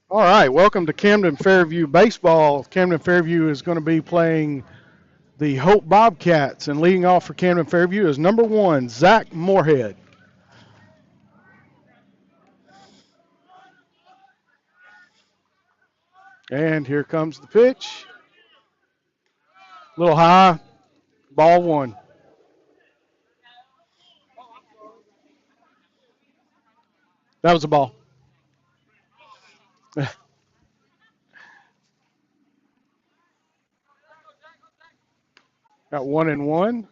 All right, welcome to Camden Fairview Baseball. Camden Fairview is going to be playing the Hope Bobcats, and leading off for Camden Fairview is number one, Zach Moorhead. And here comes the pitch. A little high, ball one. That was a ball. Got 1-1.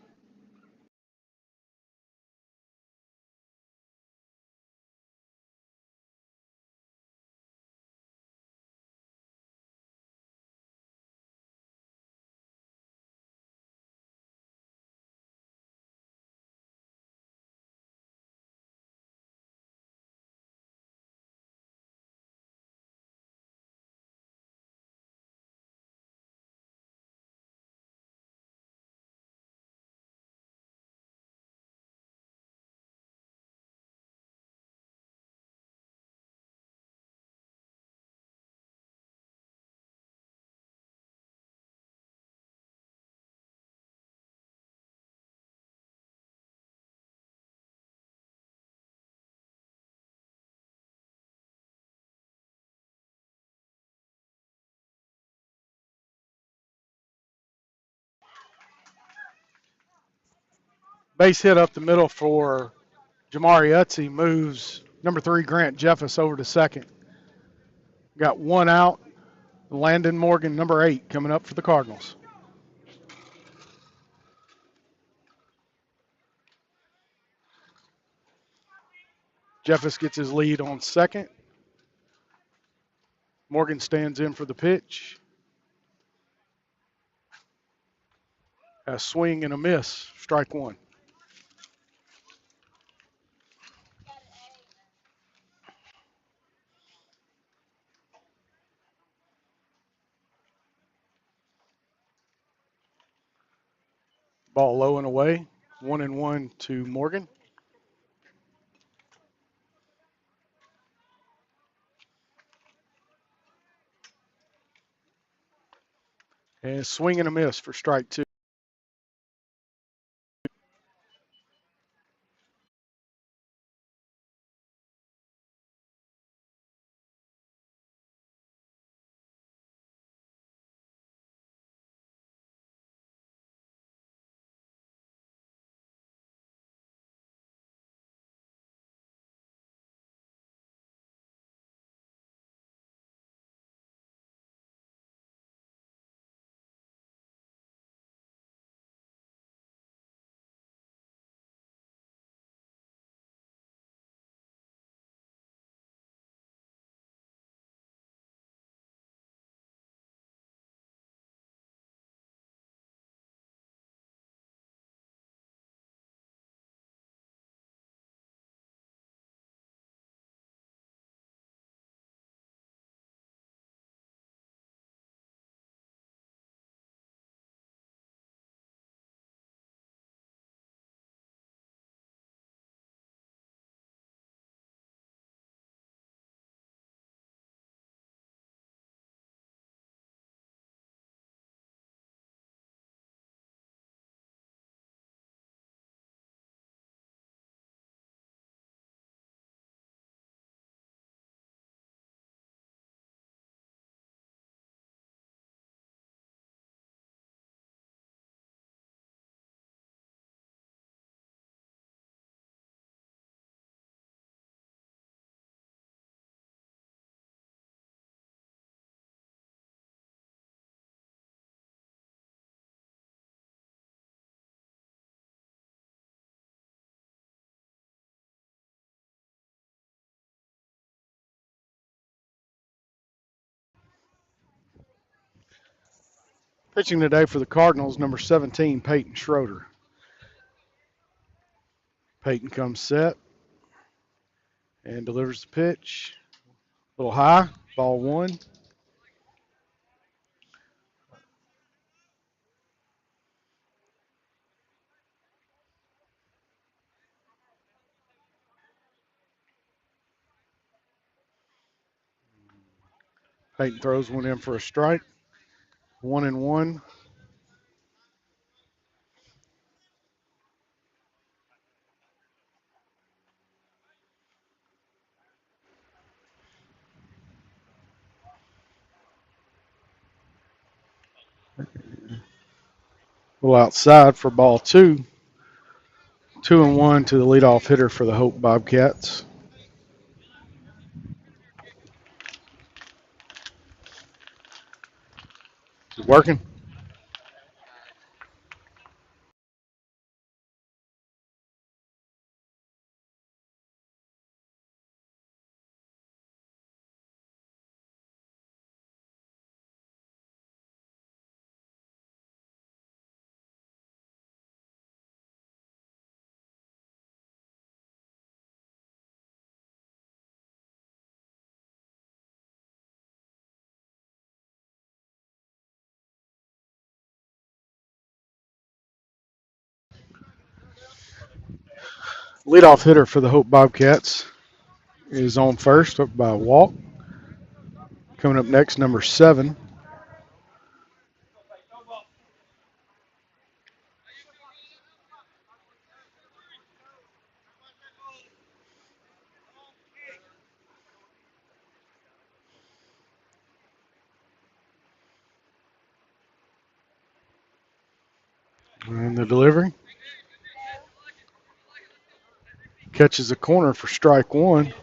Base hit up the middle for Jamari Utzi moves number three, Grant Jeffus, over to second. Got one out. Landon Morgan, number 8, coming up for the Cardinals. Jeffus gets his lead on second. Morgan stands in for the pitch. A swing and a miss, strike one. Ball low and away. 1-1 to Morgan. And swing and a miss for strike two. Pitching today for the Cardinals, number 17, Peyton Schroeder. Peyton comes set and delivers the pitch. A little high, ball one. Peyton throws one in for a strike. 1-1. A little outside for ball two. 2-1 to the leadoff hitter for the Hope Bobcats. Is it working? Leadoff hitter for the Hope Bobcats is on first, up by a walk. Coming up next, number 7. And the delivery. Catches the corner for strike one.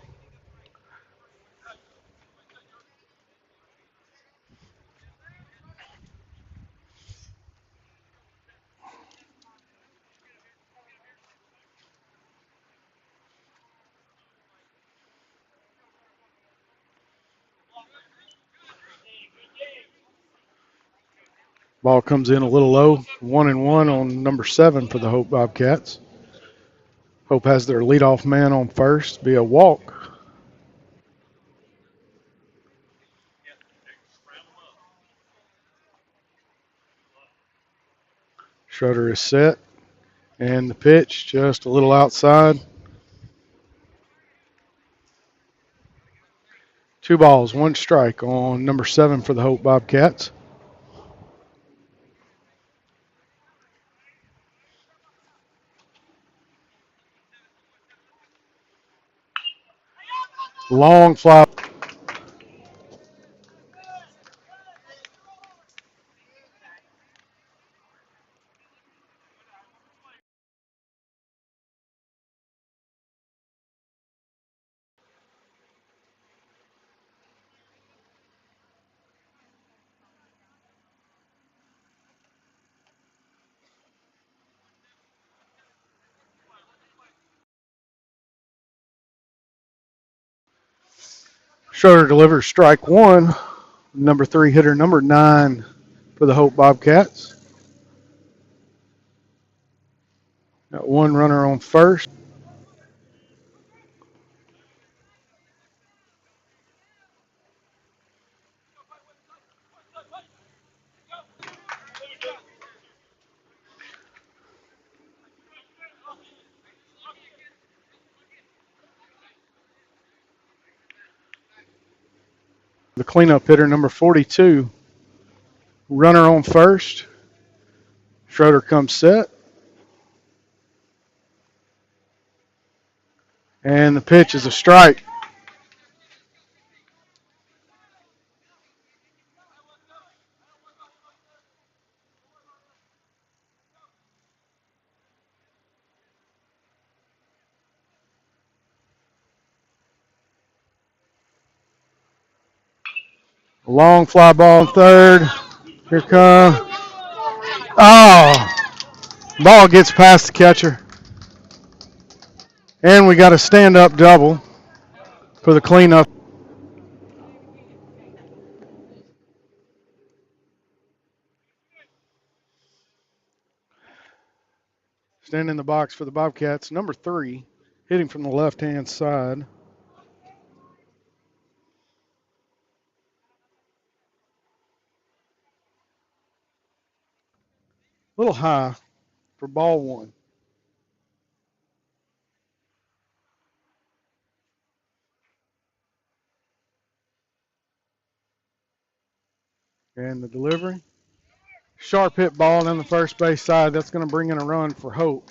Ball comes in a little low. 1-1 on number 7 for the Hope Bobcats. Hope has their leadoff man on first via walk. Schroeder is set. And the pitch just a little outside. 2 balls, 1 strike on number 7 for the Hope Bobcats. Long fly. Schroeder delivers strike one. Number 3 hitter, number 9 for the Hope Bobcats. Got 1 runner on first. The cleanup hitter, number 42. Runner on first. Schroeder comes set. And the pitch is a strike. A long fly ball on third. Here comes. Oh! Ball gets past the catcher. And we got a stand-up double for the cleanup. Standing in the box for the Bobcats, number 3, hitting from the left-hand side. A little high for ball 1. And the delivery. Sharp hit ball down the first base side. That's going to bring in a run for Hope.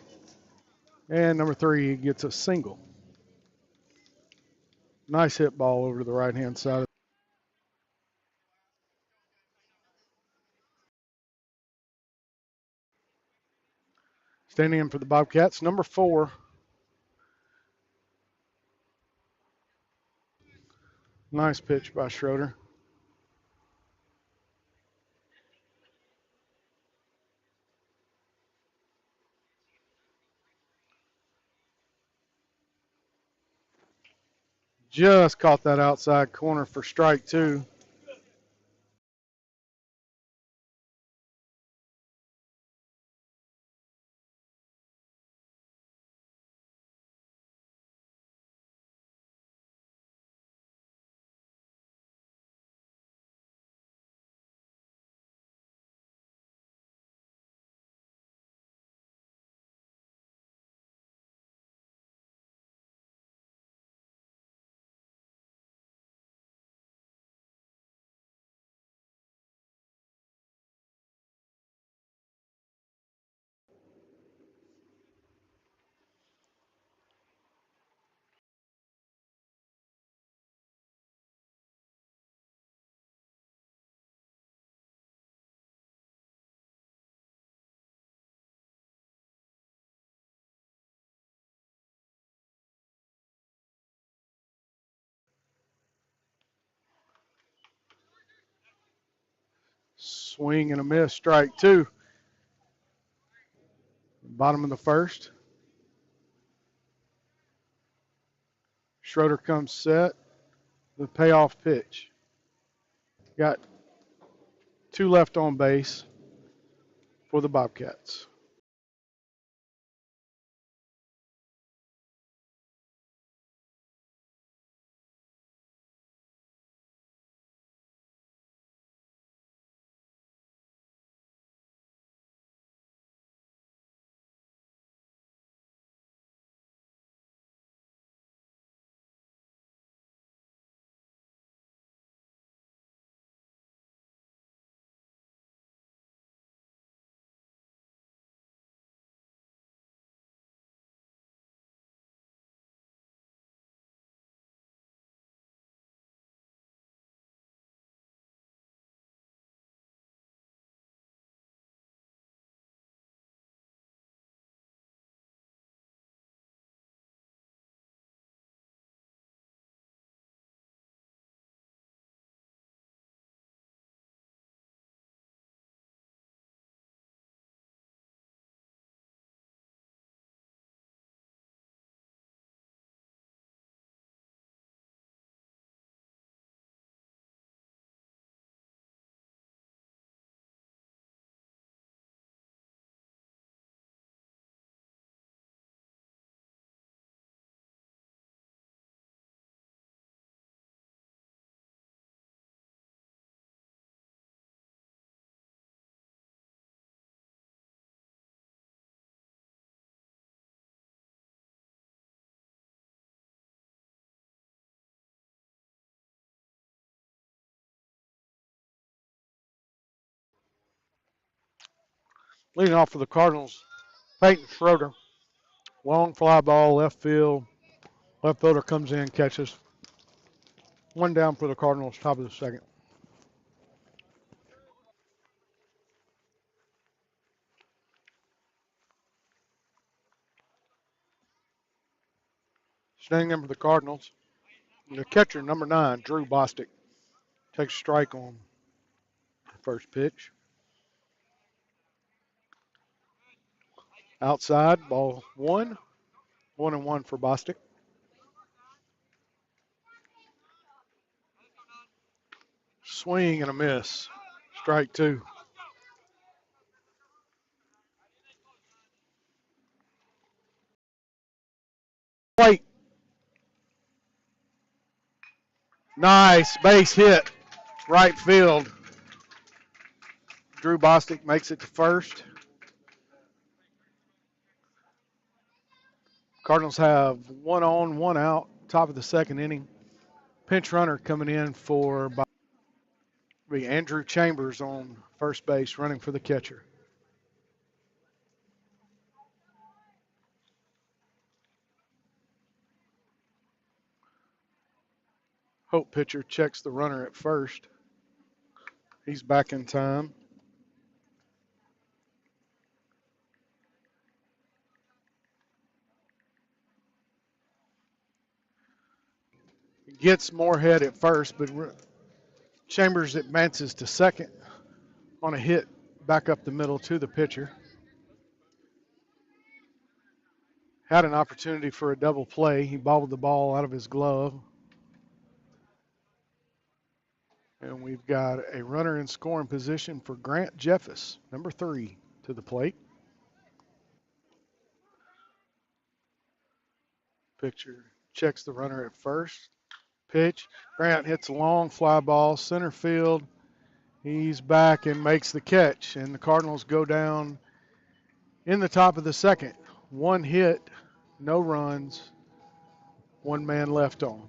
And number 3 gets a single. Nice hit ball over to the right-hand side. Standing in for the Bobcats, number 4. Nice pitch by Schroeder. Just caught that outside corner for strike 2. Swing and a miss, strike 2. Bottom of the first. Schroeder comes set. The payoff pitch. Got 2 left on base for the Bobcats. Leading off for the Cardinals, Peyton Schroeder. Long fly ball, left field. Left fielder comes in, catches. 1 down for the Cardinals, top of the second. Standing in for the Cardinals, the catcher, number 9, Drew Bostic, takes a strike on first pitch. Outside, ball 1. 1-1 for Bostic. Swing and a miss. Strike 2. Plate. Nice base hit. Right field. Drew Bostic makes it to first. Cardinals have 1 on, 1 out, top of the second inning. Pinch runner coming in for Be Andrew Chambers on first base running for the catcher. Hope pitcher checks the runner at first. He's back in time. Gets Moorhead at first, but Chambers advances to second on a hit back up the middle to the pitcher. Had an opportunity for a double play. He bobbled the ball out of his glove. And we've got a runner in scoring position for Grant Jeffis, number 3, to the plate. Pitcher checks the runner at first. Pitch. Grant hits a long fly ball, center field. He's back and makes the catch. And the Cardinals go down in the top of the second. 1 hit, no runs, 1 man left on.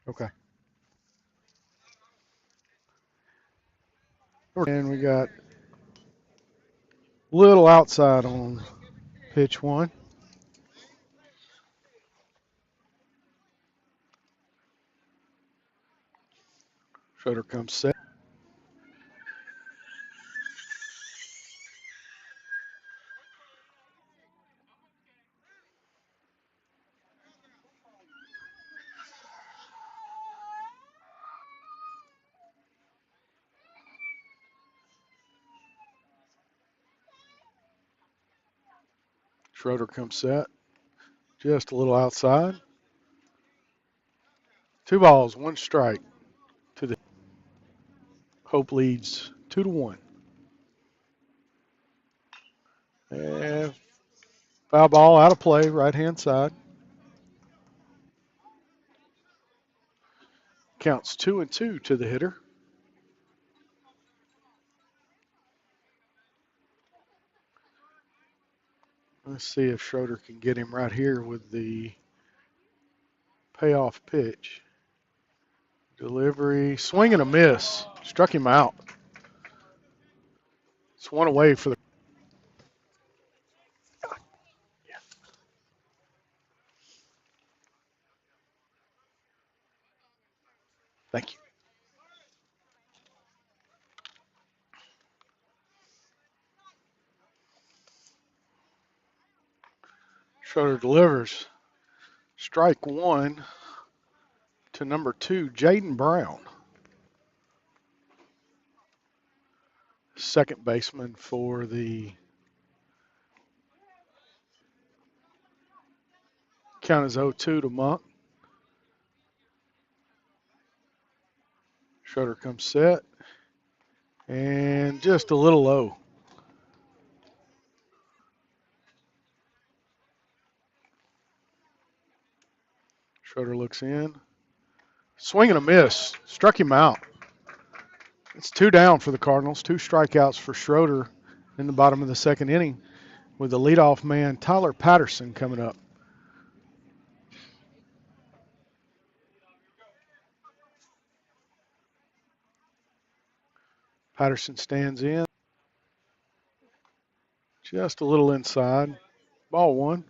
Okay. And we got little outside on pitch 1. Schroeder comes set. Schroeder comes set. Just a little outside. 2 balls, 1 strike to the Hope leads 2-1. And foul ball out of play, right hand side. Counts 2-2 to the hitter. Let's see if Schroeder can get him right here with the payoff pitch. Delivery, swing and a miss. Struck him out. It's 1 away for the. Thank you. Schroeder delivers. Strike 1 to number 2, Jaden Brown. Second baseman for the count is 0-2 to Monk. Schroeder comes set. And just a little low. Schroeder looks in. Swing and a miss. Struck him out. It's 2 down for the Cardinals. 2 strikeouts for Schroeder in the bottom of the second inning with the leadoff man, Tyler Patterson, coming up. Patterson stands in. Just a little inside. Ball 1.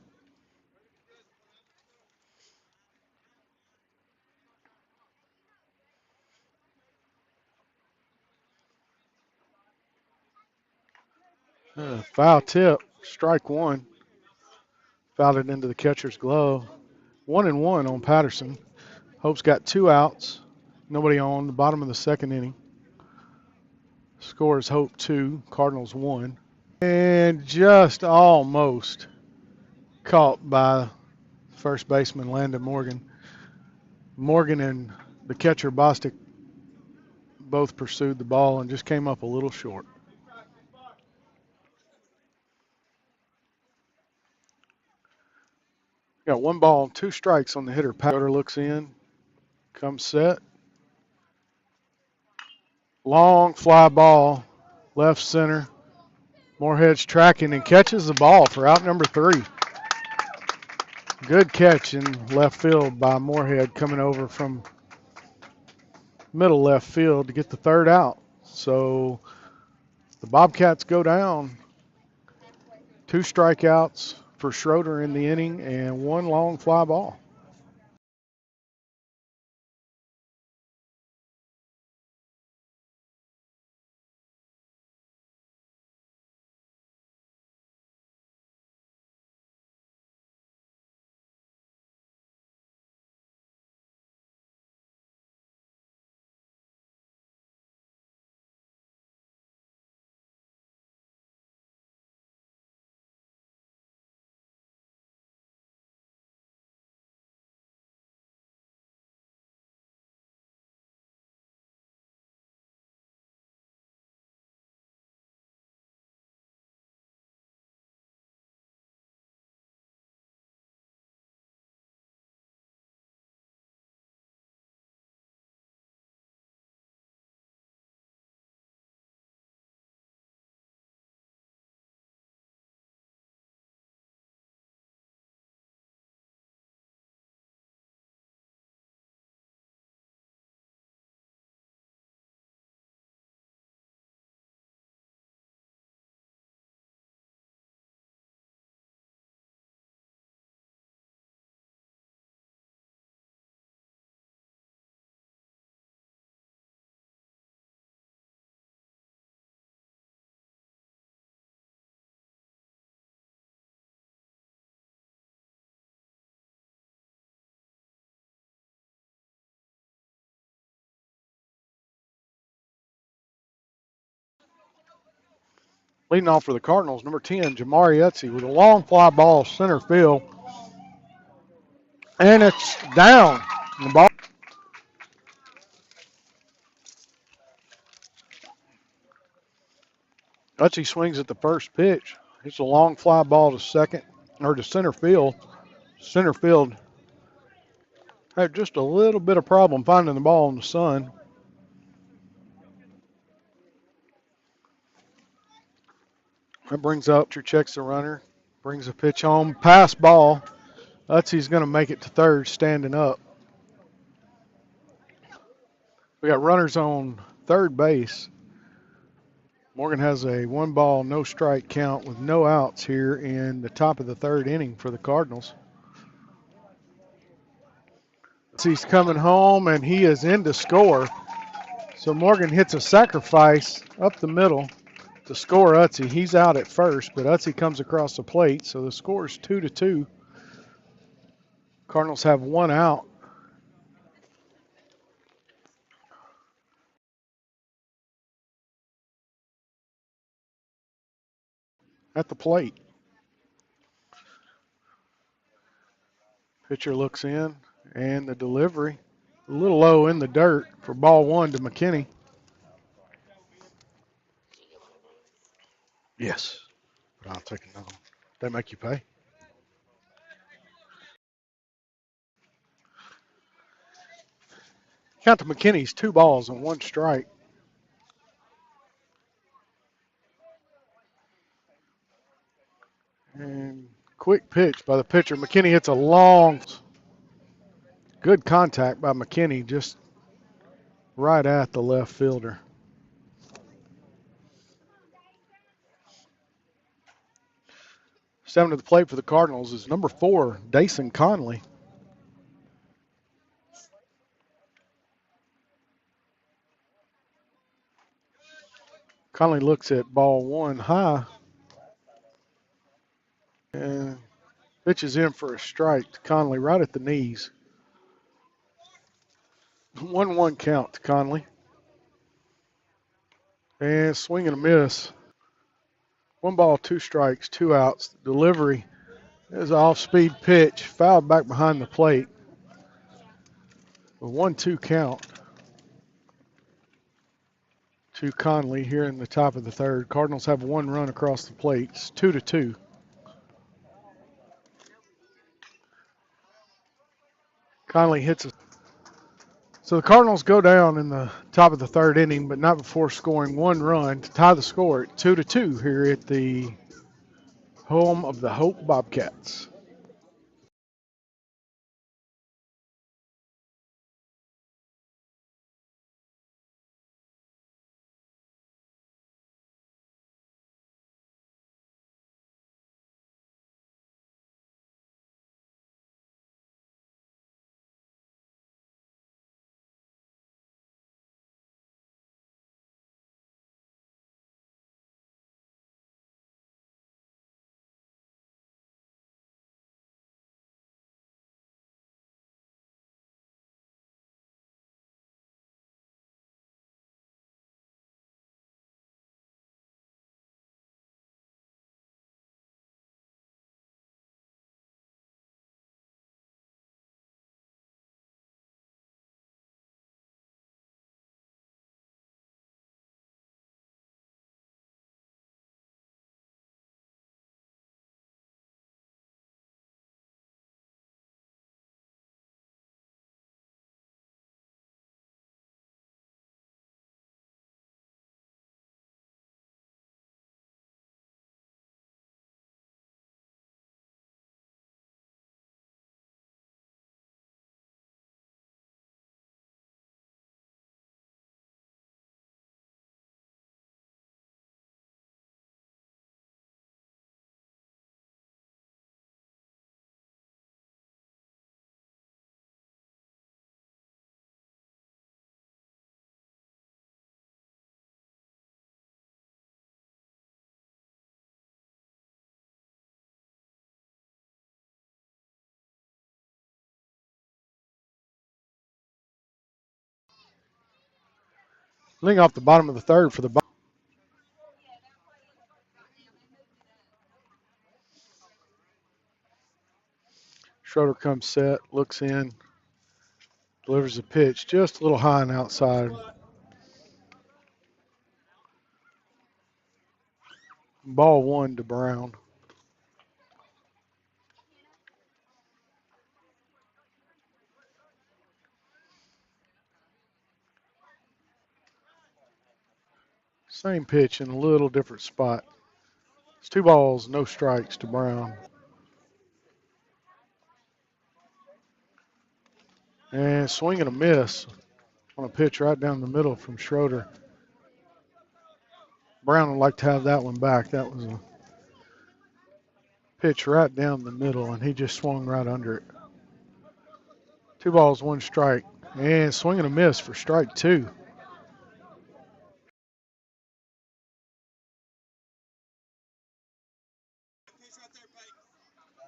Foul tip. Strike 1. Fouled it into the catcher's glove. 1-1 on Patterson. Hope's got 2 outs. Nobody on. The bottom of the second inning. Score is Hope 2, Cardinals 1. And just almost caught by first baseman Landon Morgan. Morgan and the catcher Bostic both pursued the ball and just came up a little short. Got 1 ball, 2 strikes on the hitter. Powder looks in, comes set. Long fly ball, left center. Moorhead's tracking and catches the ball for out number 3. Good catch in left field by Moorhead, coming over from middle left field to get the 3rd out. So the Bobcats go down. 2 strikeouts for Schroeder in the inning and 1 long fly ball. Leading off for the Cardinals, number 10, Jamari Utsey with a long fly ball center field. And it's down. The ball. Utsey swings at the first pitch. It's a long fly ball to second, or to center field. Center field had just a little bit of problem finding the ball in the sun. That brings up, checks the runner, brings a pitch home, pass ball. Utsey's going to make it to third standing up. We got runners on third base. Morgan has a 1 ball, no strike count with no outs here in the top of the 3rd inning for the Cardinals. He's coming home and he is in to score. So Morgan hits a sacrifice up the middle to score Utsey. He's out at first, but Utsey comes across the plate. So the score is 2-2. Cardinals have 1 out. At the plate. Pitcher looks in, and the delivery a little low in the dirt for ball 1 to McKinney. Yes, but I'll take another one. They make you pay. Count to McKinney's 2 balls and 1 strike. And quick pitch by the pitcher. McKinney hits a long, good contact by McKinney, just right at the left fielder. Stepping to the plate for the Cardinals is number 4, Dason Conley. Conley looks at ball 1 high and pitches in for a strike to Conley right at the knees. 1-1 count to Conley. And swing and a miss. 1 ball, 2 strikes, 2 outs. The delivery is an off-speed pitch, fouled back behind the plate. A 1-2 count to Conley here in the top of the third. Cardinals have 1 run across the plate. It's 2-2. Conley hits it. So the Cardinals go down in the top of the third inning, but not before scoring 1 run to tie the score at 2-2 here at the home of the Hope Bobcats. Leading off the bottom of the third for the Schroeder comes set, looks in, delivers a pitch just a little high and outside. Ball 1 to Brown. Same pitch in a little different spot. It's 2 balls, no strikes to Brown. And swing and a miss on a pitch right down the middle from Schroeder. Brown would like to have that one back. That was a pitch right down the middle, and he just swung right under it. 2 balls, 1 strike. And swing and a miss for strike 2.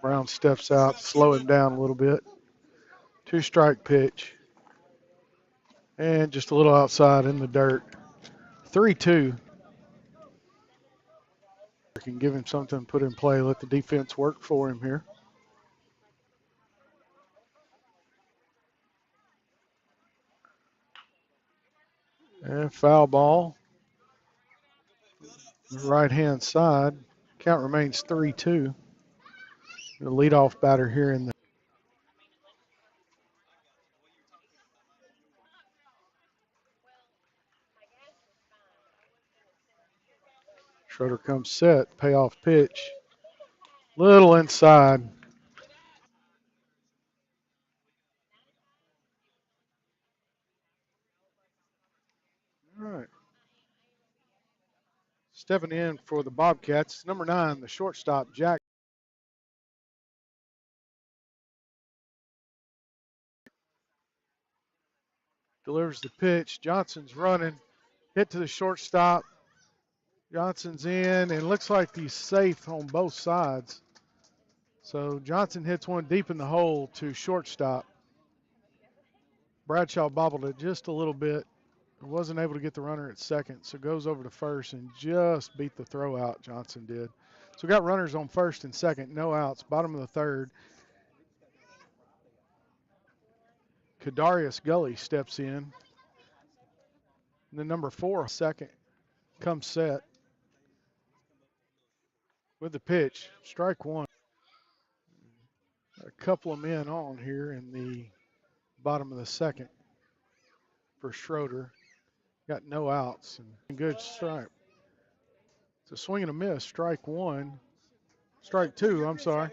Brown steps out, slow him down a little bit. 2-strike pitch. And just a little outside in the dirt. 3-2. Can give him something to put in play, let the defense work for him here. And foul ball. Right hand side. Count remains 3-2. The leadoff batter here in the Schroeder comes set, payoff pitch. Little inside. All right. Stepping in for the Bobcats, number 9, the shortstop, Jack. Delivers the pitch. Johnson's running. Hit to the shortstop. Johnson's in, and looks like he's safe on both sides. So Johnson hits one deep in the hole to shortstop. Bradshaw bobbled it just a little bit. Wasn't able to get the runner at second, so goes over to first and just beat the throw out, Johnson did. So we got runners on first and second, no outs, bottom of the third. Kadarius Gully steps in. And then number 4, second, comes set with the pitch. Strike one. A couple of men on here in the bottom of the second for Schroeder. Got no outs and good strike. It's a swing and a miss. Strike one. Strike two, I'm sorry.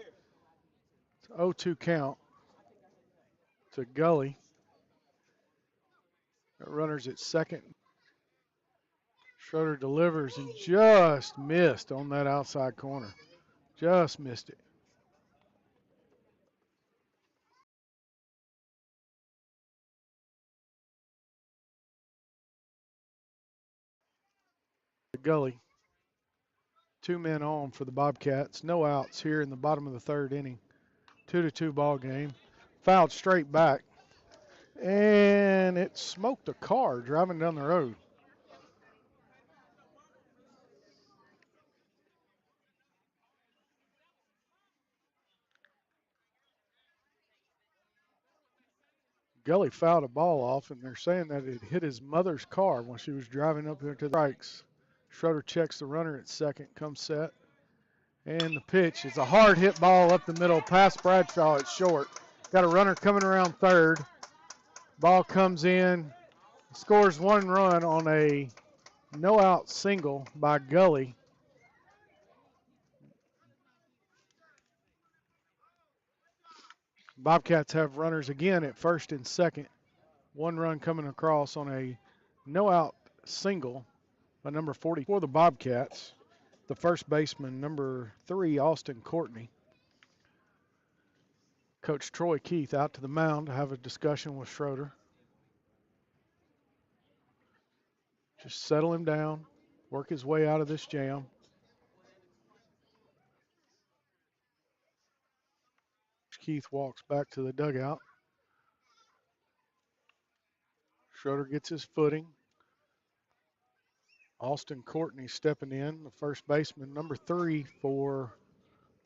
It's 0-2 count to Gully. Got runners at second. Schroeder delivers and just missed on that outside corner. Just missed it. Gully. 2 men on for the Bobcats. No outs here in the bottom of the third inning. 2-2 ball game. Fouled straight back. And it smoked a car driving down the road. Gully fouled a ball off, and they're saying that it hit his mother's car when she was driving up here to the strikes. Schroeder checks the runner at second, comes set. And the pitch is a hard hit ball up the middle, past Bradshaw. It's short. Got a runner coming around third. Ball comes in, scores 1 run on a no out single by Gully. Bobcats have runners again at first and second. 1 run coming across on a no out single by number 40 for the Bobcats. The first baseman, number 3, Austin Courtney. Coach Troy Keith out to the mound to have a discussion with Schroeder. Just settle him down, work his way out of this jam. Keith walks back to the dugout. Schroeder gets his footing. Austin Courtney stepping in, the first baseman, number 3 for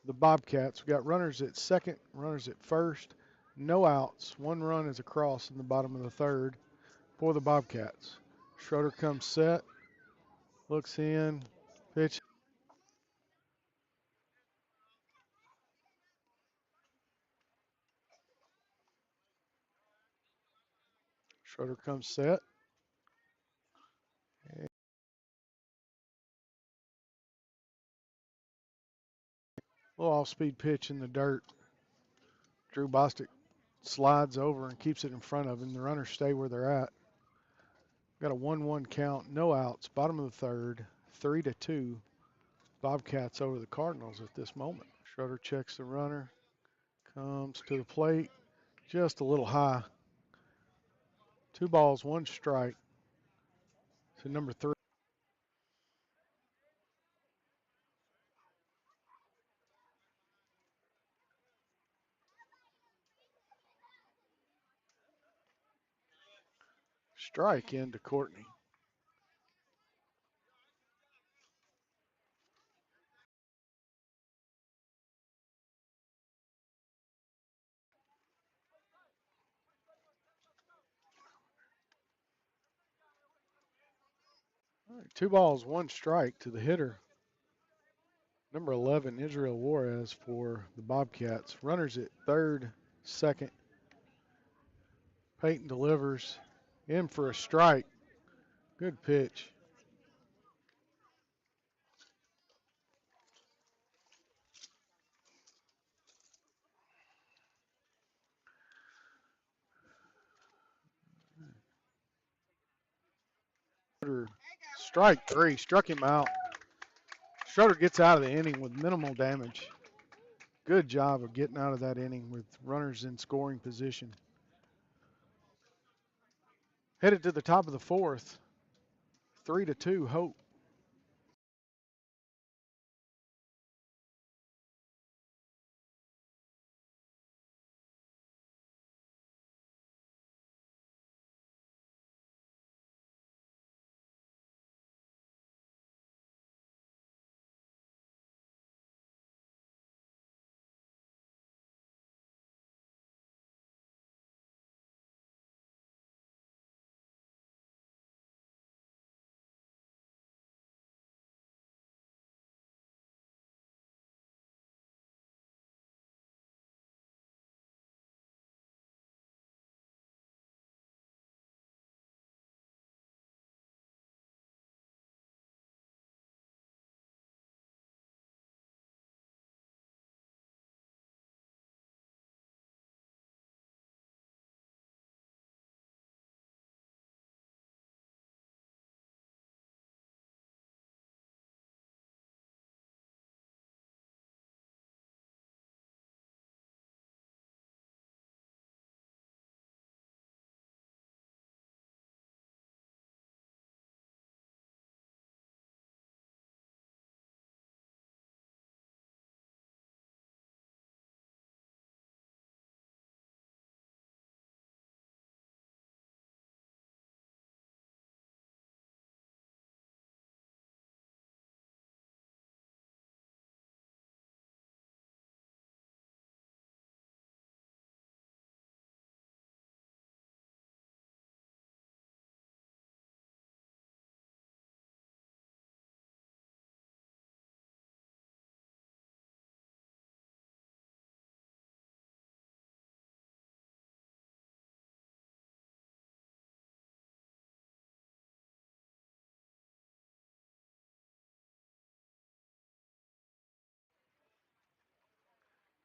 the Bobcats. We got runners at second, runners at first, no outs. 1 run is across in the bottom of the third for the Bobcats. Schroeder comes set, looks in, pitch. Schroeder comes set. A little off-speed pitch in the dirt. Drew Bostic slides over and keeps it in front of him. The runners stay where they're at. Got a 1-1 count, no outs, bottom of the third, 3-2. Bobcats over the Cardinals at this moment. Schroeder checks the runner, comes to the plate, just a little high. 2 balls, 1 strike to number 3. Strike into Courtney. All right, 2 balls, 1 strike to the hitter. Number 11, Israel Juarez for the Bobcats. Runners at third, second. Peyton delivers in for a strike. Good pitch. Strike three. Struck him out. Schroeder gets out of the inning with minimal damage. Good job of getting out of that inning with runners in scoring position. Headed to the top of the fourth. 3-2 Hope.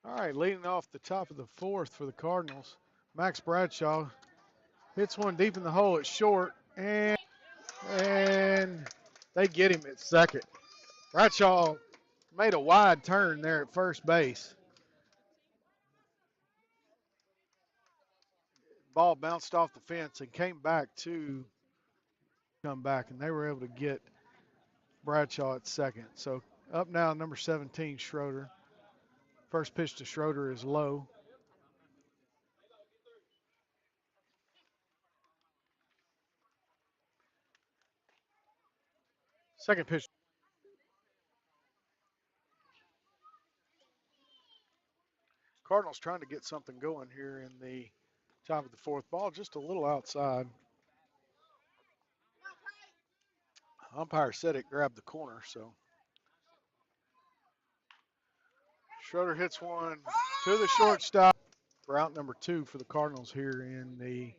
All right, leading off the top of the fourth for the Cardinals, Max Bradshaw hits one deep in the hole at short, and they get him at second. Bradshaw made a wide turn there at first base. Ball bounced off the fence and came back to come back, and they were able to get Bradshaw at second. So up now, number 17, Schroeder. First pitch to Schroeder is low. Second pitch. Cardinals trying to get something going here in the top of the fourth. Ball just a little outside. Umpire said it grabbed the corner, so Schroeder hits one to the shortstop for out number 2 for the Cardinals here in the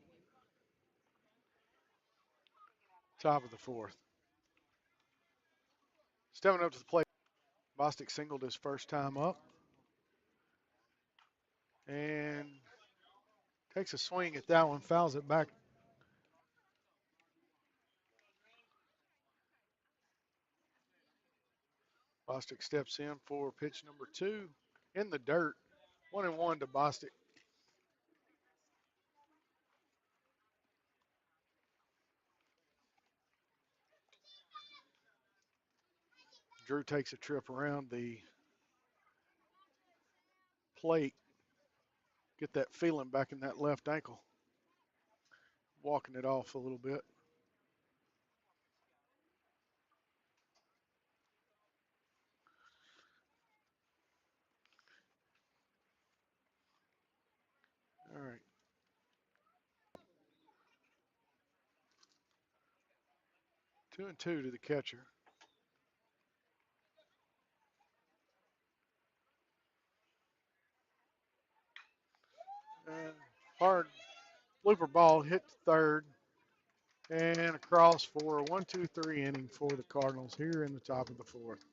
top of the fourth. Stepping up to the plate, Bostic singled his first time up and takes a swing at that one, fouls it back. Bostic steps in for pitch number 2 in the dirt. 1-1 to Bostic. Drew takes a trip around the plate, get that feeling back in that left ankle, walking it off a little bit. All right. 2-2 to the catcher. And hard looper ball hit to third and across for a 1-2-3 inning for the Cardinals here in the top of the fourth.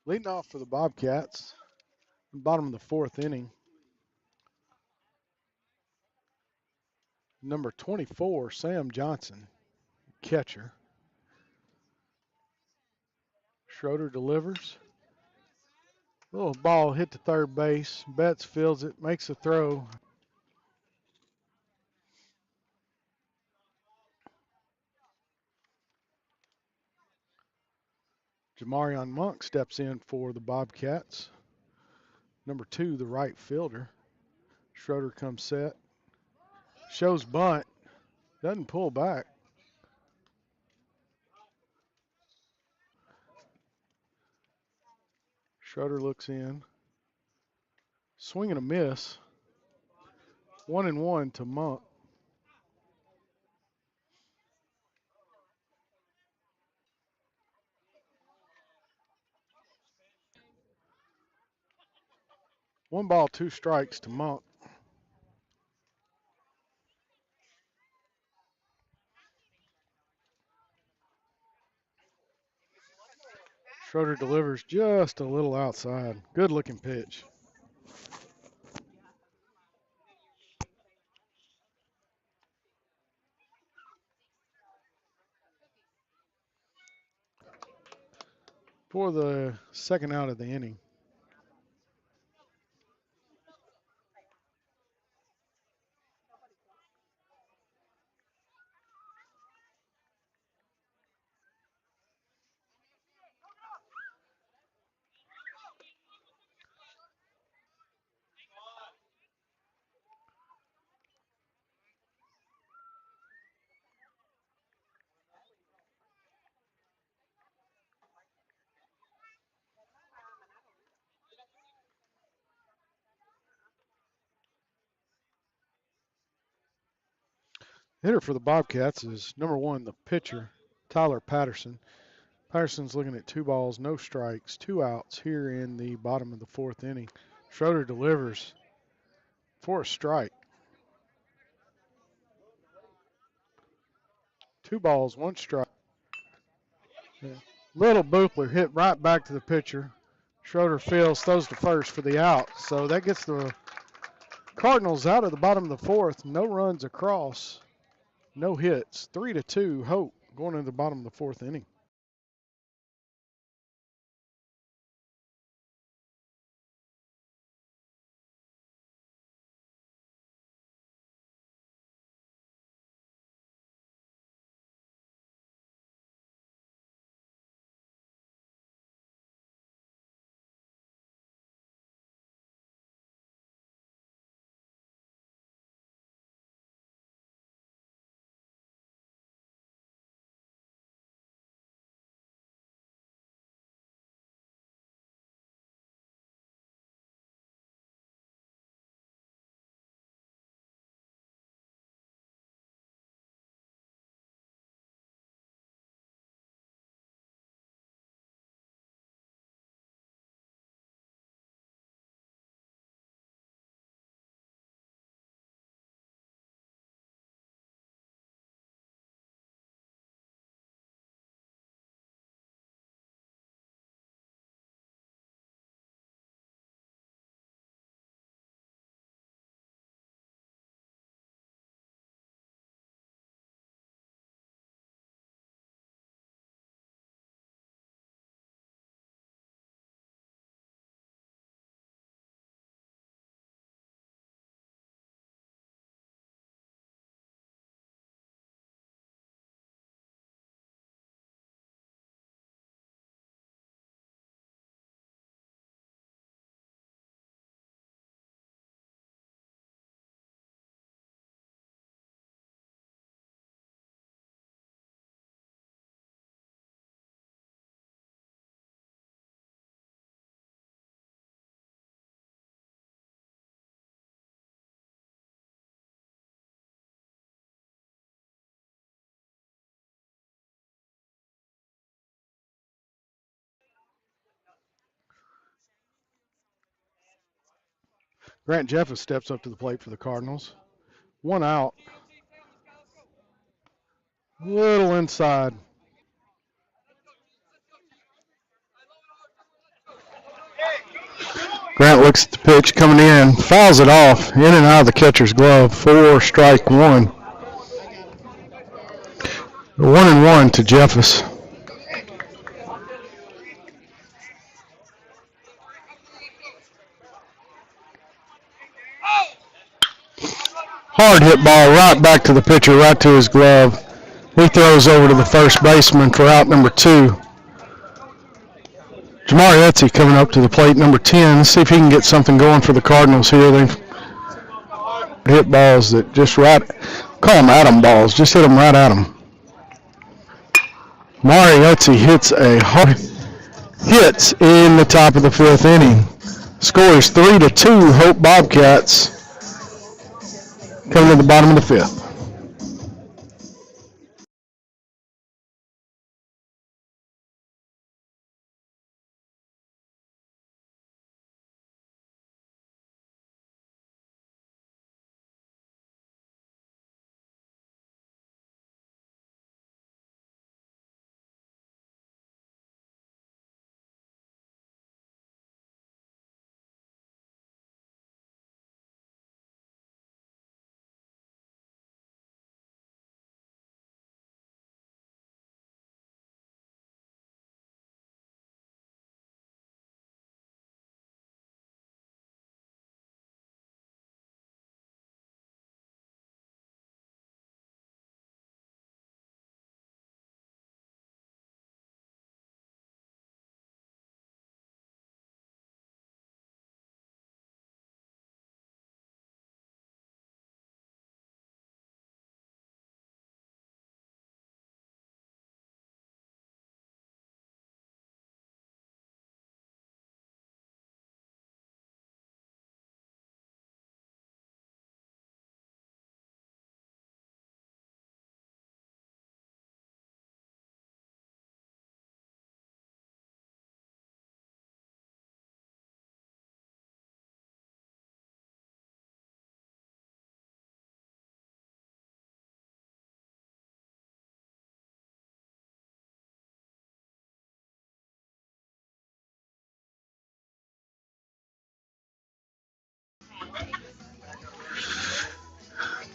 Leading off for the Bobcats, bottom of the fourth inning, number 24, Sam Johnson, catcher. Schroeder delivers. Little ball hit to third base. Betts fields it, makes a throw. Jamarion Monk steps in for the Bobcats. Number 2, the right fielder. Schroeder comes set. Shows bunt. Doesn't pull back. Schroeder looks in. Swing and a miss. 1-1 to Monk. One ball, two strikes to Monk. Schroeder delivers just a little outside. Good looking pitch. For the second out of the inning. Hitter for the Bobcats is number 1, the pitcher, Tyler Patterson. Patterson's looking at 2 balls, no strikes, 2 outs here in the bottom of the fourth inning. Schroeder delivers for a strike. 2 balls, 1 strike. Little Boopler hit right back to the pitcher. Schroeder fields, throws to first for the out. So that gets the Cardinals out of the bottom of the fourth. No runs across, no hits. 3-2 Hope going into the bottom of the fourth inning. Grant Jeffers steps up to the plate for the Cardinals. 1 out. Little inside. Grant looks at the pitch coming in, fouls it off, in and out of the catcher's glove for strike one. 1-1 to Jeffers. Hard hit ball right back to the pitcher, right to his glove. He throws over to the first baseman for out number 2. Jamari Etsy coming up to the plate, number 10. Let's see if he can get something going for the Cardinals here. They've hit balls that just right, call them atom balls, just hit them right at them. Jamari Etsy hits a hard hits in the top of the 5th inning. Score is 3-2, Hope Bobcats coming to the bottom of the 5th.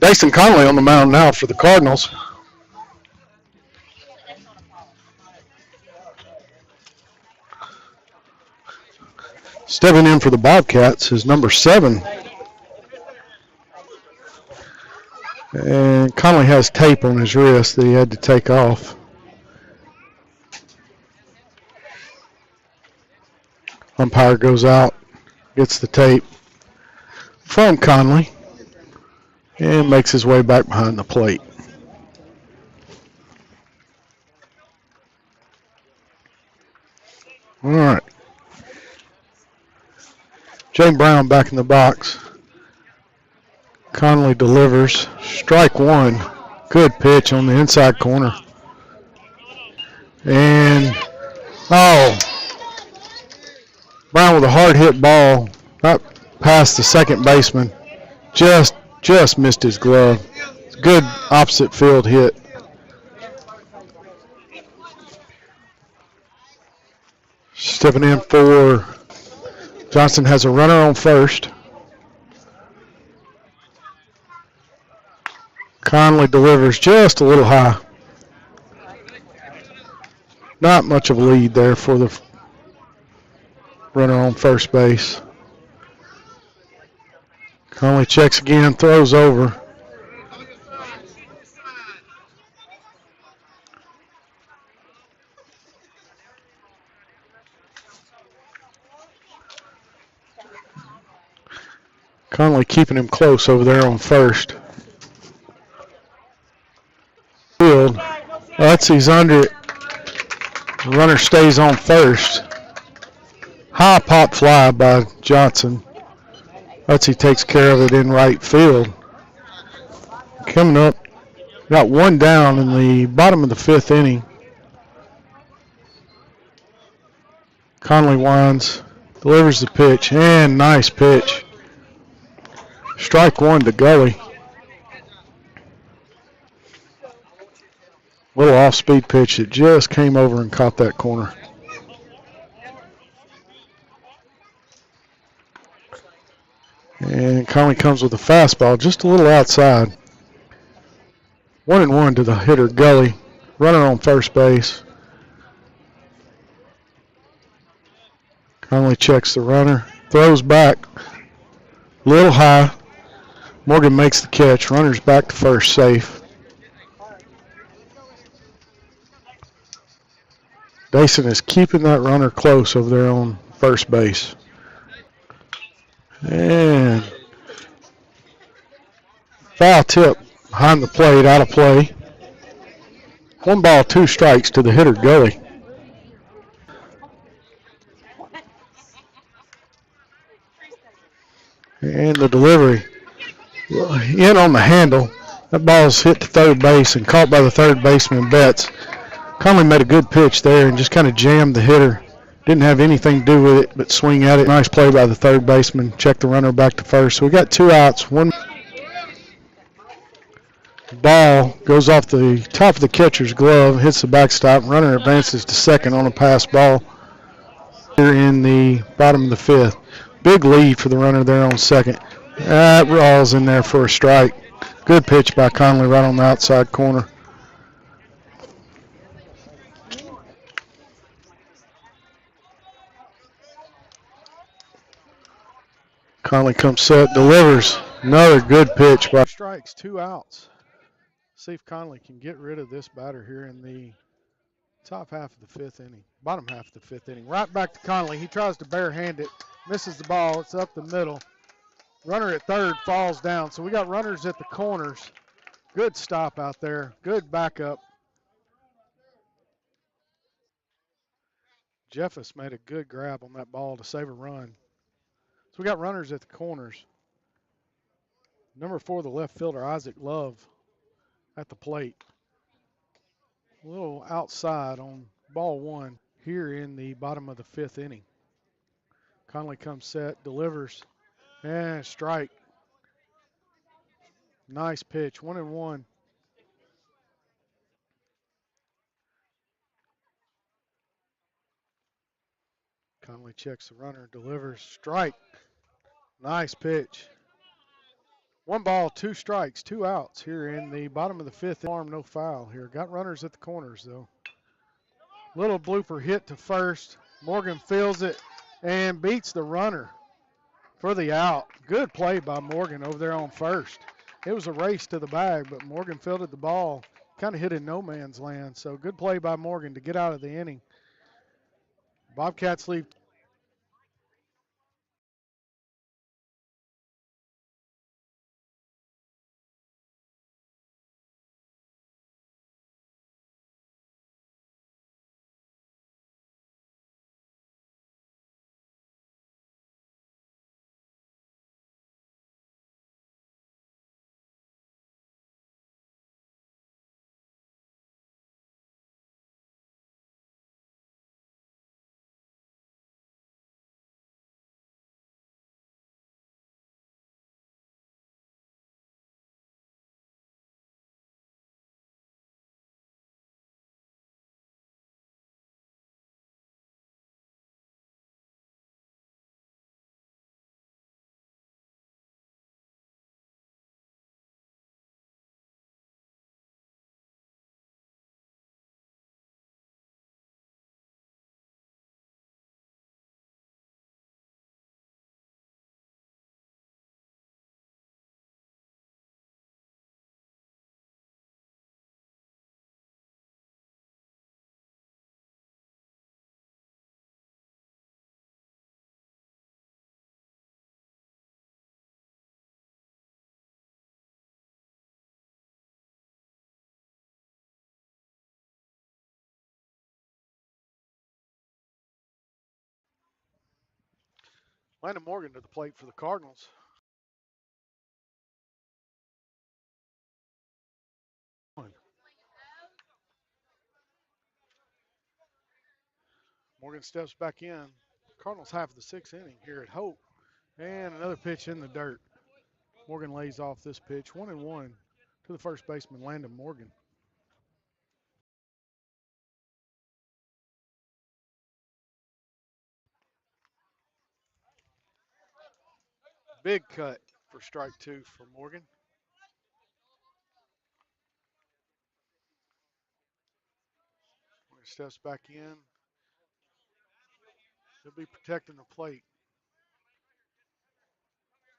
Jason Conley on the mound now for the Cardinals. Stepping in for the Bobcats is number 7. And Conley has tape on his wrist that he had to take off. Umpire goes out, gets the tape from Conley, and makes his way back behind the plate. All right. Jay Brown back in the box. Conley delivers. Strike one. Good pitch on the inside corner. And, Brown with a hard hit ball, not past the second baseman. Just missed his glove. It's a good opposite field hit. Stepping in for Johnson has a runner on first. Conley delivers just a little high. Not much of a lead there for the runner on first base. Conley checks again, throws over. Conley keeping him close over there on first. Field. Utsy's under it. The runner stays on first. High pop fly by Johnson. Utsy takes care of it in right field. Coming up, got one down in the bottom of the 5th inning. Conley winds, delivers the pitch, and nice pitch. Strike one to Gully. Little off-speed pitch that just came over and caught that corner. And Conley comes with a fastball just a little outside. 1-1 to the hitter, Gully. Runner on first base. Conley checks the runner. Throws back. Little high. Morgan makes the catch. Runner's back to first, safe. Dason is keeping that runner close over there on first base. And foul tip behind the plate, out of play. 1 ball, 2 strikes to the hitter, Gully. And the delivery in on the handle. That ball's hit to third base and caught by the third baseman, Betts. Conley made a good pitch there and just kind of jammed the hitter. Didn't have anything to do with it but swing at it. Nice play by the third baseman. Checked the runner back to first. So we got 2 outs. One ball goes off the top of the catcher's glove, hits the backstop. Runner advances to second on a pass ball here in the bottom of the 5th. Big lead for the runner there on second. That rolls in there for a strike. Good pitch by Conley right on the outside corner. Conley comes set, delivers. Another good pitch by. Strikes, 2 outs. See if Conley can get rid of this batter here in the top half of the 5th inning. Bottom half of the 5th inning. Right back to Conley. He tries to barehand it. Misses the ball. It's up the middle. Runner at third falls down. So we got runners at the corners. Good stop out there. Good backup. Jeffus made a good grab on that ball to save a run. So we got runners at the corners. Number 4, the left fielder, Isaac Love, at the plate. A little outside on ball 1 here in the bottom of the 5th inning. Conley comes set, delivers, and strike. Nice pitch, 1-1. Conley checks the runner, delivers, strike. Nice pitch. 1 ball, 2 strikes, 2 outs here in the bottom of the 5th. Arm, no foul here. Got runners at the corners, though. Little blooper hit to first. Morgan fields it and beats the runner for the out. Good play by Morgan over there on first. It was a race to the bag, but Morgan fielded the ball. Kind of hit in no man's land. So good play by Morgan to get out of the inning. Bobcats leave. Landon Morgan to the plate for the Cardinals. Morgan steps back in. Cardinals half of the 6th inning here at Hope. And another pitch in the dirt. Morgan lays off this pitch. 1-1 to the first baseman, Landon Morgan. Big cut for strike 2 for Morgan. Morgan steps back in. He'll be protecting the plate.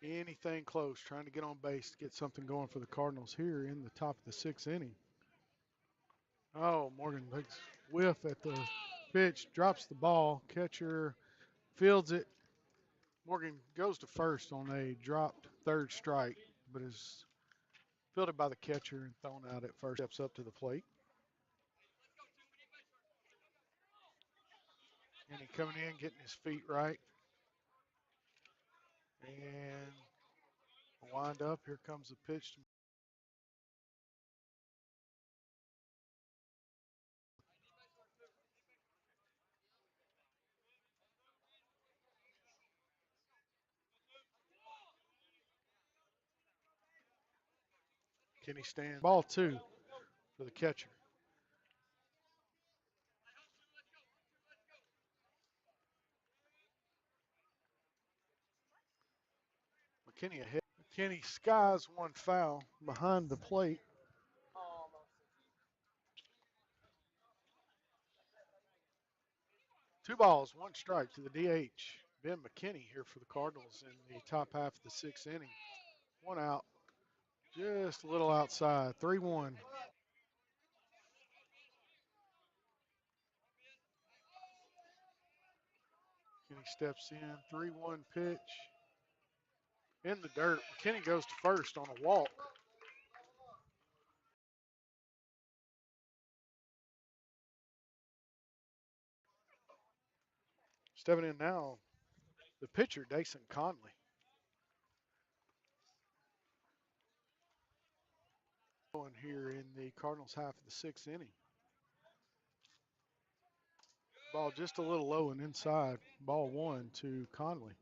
Anything close, trying to get on base to get something going for the Cardinals here in the top of the 6th inning. Oh, Morgan takes whiff at the pitch, drops the ball. Catcher fields it. Morgan goes to first on a dropped third strike, but is fielded by the catcher and thrown out at first. Steps up to the plate. And he coming in, getting his feet right. And wind up. Here comes the pitch. Kenny stands. Ball 2 for the catcher. McKinney ahead. McKinney skies one foul behind the plate. Two balls, one strike to the DH. Ben McKinney here for the Cardinals in the top half of the 6th inning. One out, just a little outside. 3-1. Kenny steps in, 3-1 pitch. In the dirt. McKinney goes to first on a walk. Stepping in now, the pitcher, Dason Conley. Going here in the Cardinals half of the 6th inning. Ball just a little low and inside. Ball 1 to Conley.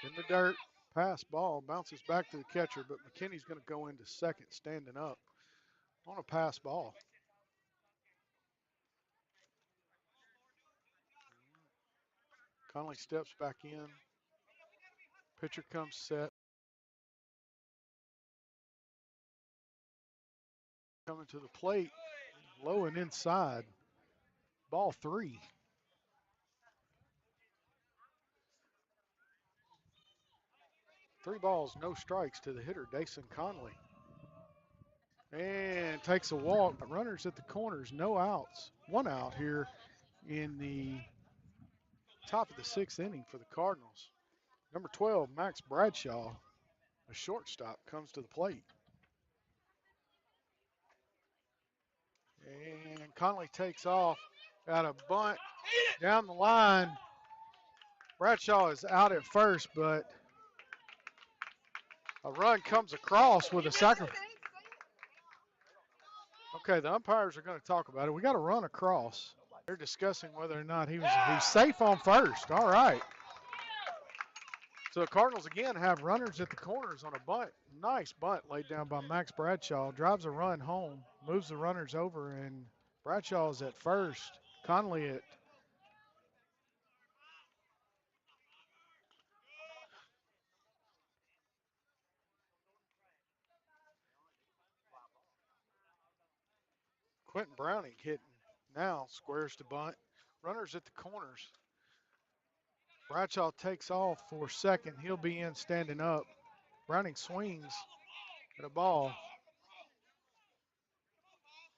In the dirt, pass ball, bounces back to the catcher, but McKinney's going to go into second standing up on a pass ball. Conley steps back in. Pitcher comes set. Coming to the plate, low and inside. Ball 3. Three balls, no strikes to the hitter, Dason Conley. And takes a walk. Runners at the corners, no outs. One out here in the top of the 6th inning for the Cardinals. Number 12, Max Bradshaw, a shortstop, comes to the plate. And Conley takes off, got a bunt down the line. Bradshaw is out at first, but a run comes across with a sacrifice. Okay, the umpires are going to talk about it. We got a run across. They're discussing whether or not he's safe on first. All right. So the Cardinals again have runners at the corners on a bunt. Nice bunt laid down by Max Bradshaw. Drives a run home, moves the runners over, and Bradshaw is at first. Conley at Quentin Browning hitting now, squares to bunt. Runners at the corners. Bradshaw takes off for second. He'll be in standing up. Browning swings at a ball.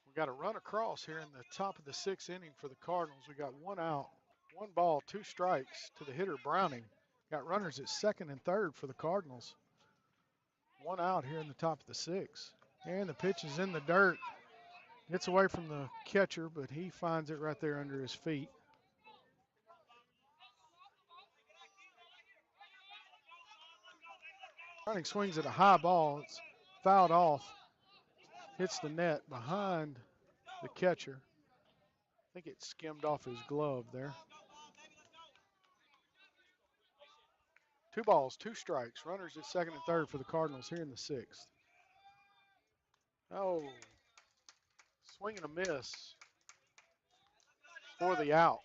We got a run across here in the top of the 6th inning for the Cardinals. We got one out, one ball, two strikes to the hitter, Browning. Got runners at second and third for the Cardinals. One out here in the top of the 6th. And the pitch is in the dirt. Gets away from the catcher, but he finds it right there under his feet. Browning swings at a high ball. It's fouled off. Hits the net behind the catcher. I think it skimmed off his glove there. 2 balls, 2 strikes. Runners at second and third for the Cardinals here in the 6th. Oh, swing and a miss. for the out.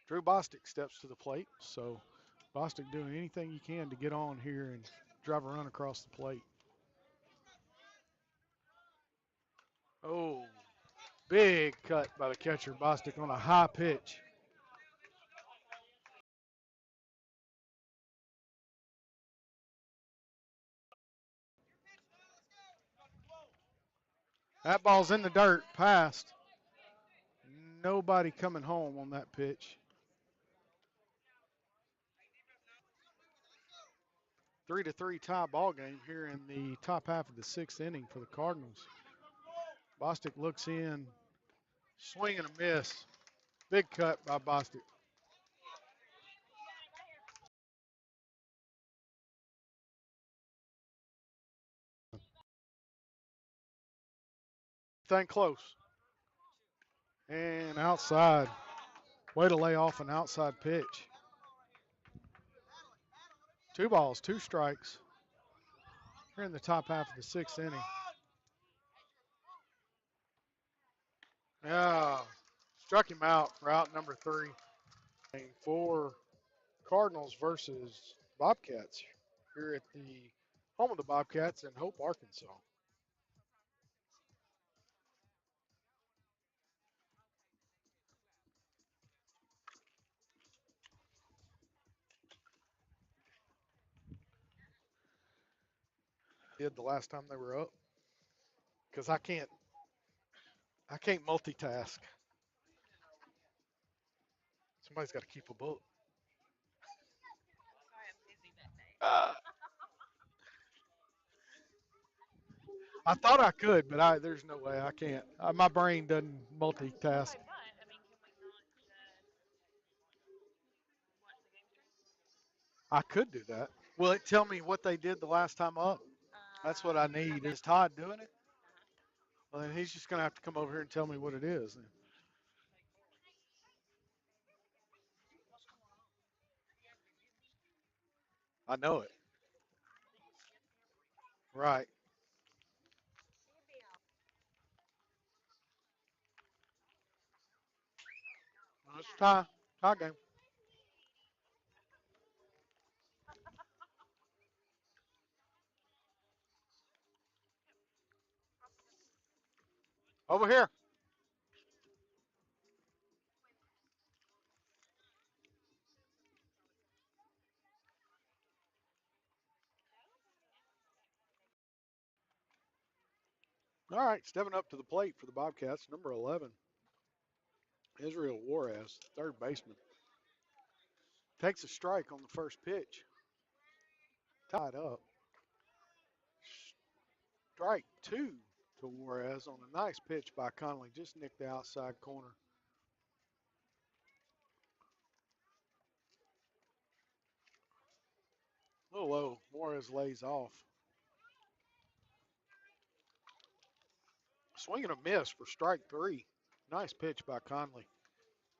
Drew Bostic steps to the plate, so Bostic doing anything he can to get on here and drive a run across the plate. Oh, big cut by the catcher, Bostic, on a high pitch. That ball's in the dirt, passed. Nobody coming home on that pitch. 3-3 tie ball game here in the top half of the sixth inning for the Cardinals. Bostic looks in, swing and a miss. Big cut by Bostic. Thing close. And outside. Way to lay off an outside pitch. 2 balls, 2 strikes. Here in the top half of the sixth inning. Yeah, struck him out for out number 3. For Cardinals versus Bobcats here at the home of the Bobcats in Hope, Arkansas. Did the last time they were up, because I can't multitask. Somebody's got to keep a book. I thought I could, but there's no way I can't. My brain doesn't multitask. I could do that. Will it tell me what they did the last time up? That's what I need. Is Todd doing it? Well, then he's just going to have to come over here and tell me what it is. I know it. Right. Well, it's tie game. Over here. All right, stepping up to the plate for the Bobcats, number 11, Israel Juarez, third baseman. Takes a strike on the first pitch. Tied up. Strike 2 to Juarez on a nice pitch by Conley. Just nicked the outside corner. A little low. Juarez lays off. Swing and a miss for strike 3. Nice pitch by Conley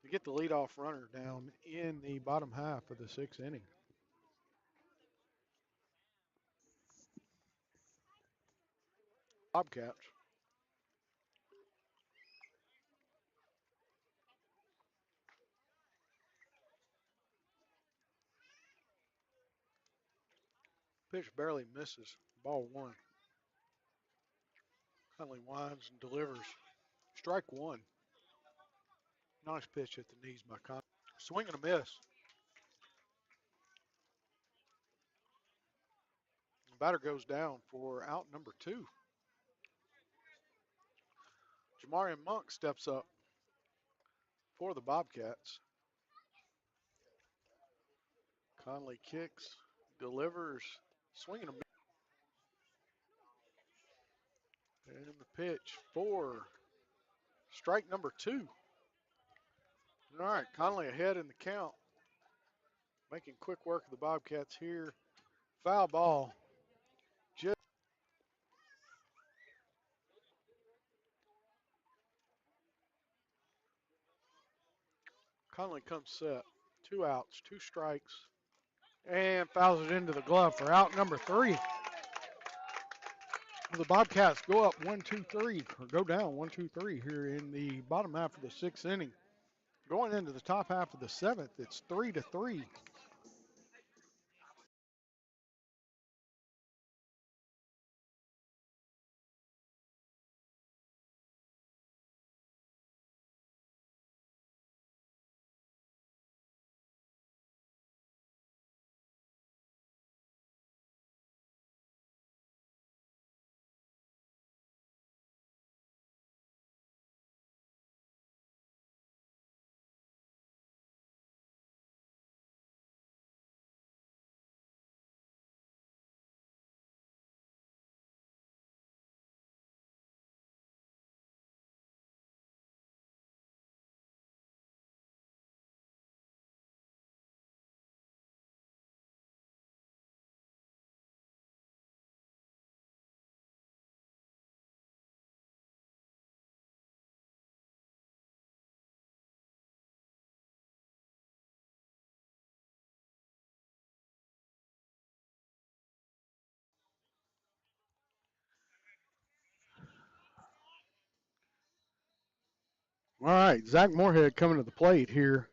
to get the leadoff runner down in the bottom half of the sixth inning. Bobcats. Pitch barely misses. Ball 1. Conley winds and delivers. Strike 1. Nice pitch at the knees by Conley. Swing and a miss. The batter goes down for out number 2. Jamarian Monk steps up for the Bobcats. Conley kicks, delivers, swinging a miss. And in the pitch for strike number 2. All right, Conley ahead in the count. Making quick work of the Bobcats here. Foul ball. Just Conley comes set. 2 outs, 2 strikes, and fouls it into the glove for out number 3. The Bobcats go up 1-2-3, or go down 1-2-3 here in the bottom half of the sixth inning. Going into the top half of the seventh, it's 3-3. All right, Zach Moorhead coming to the plate here.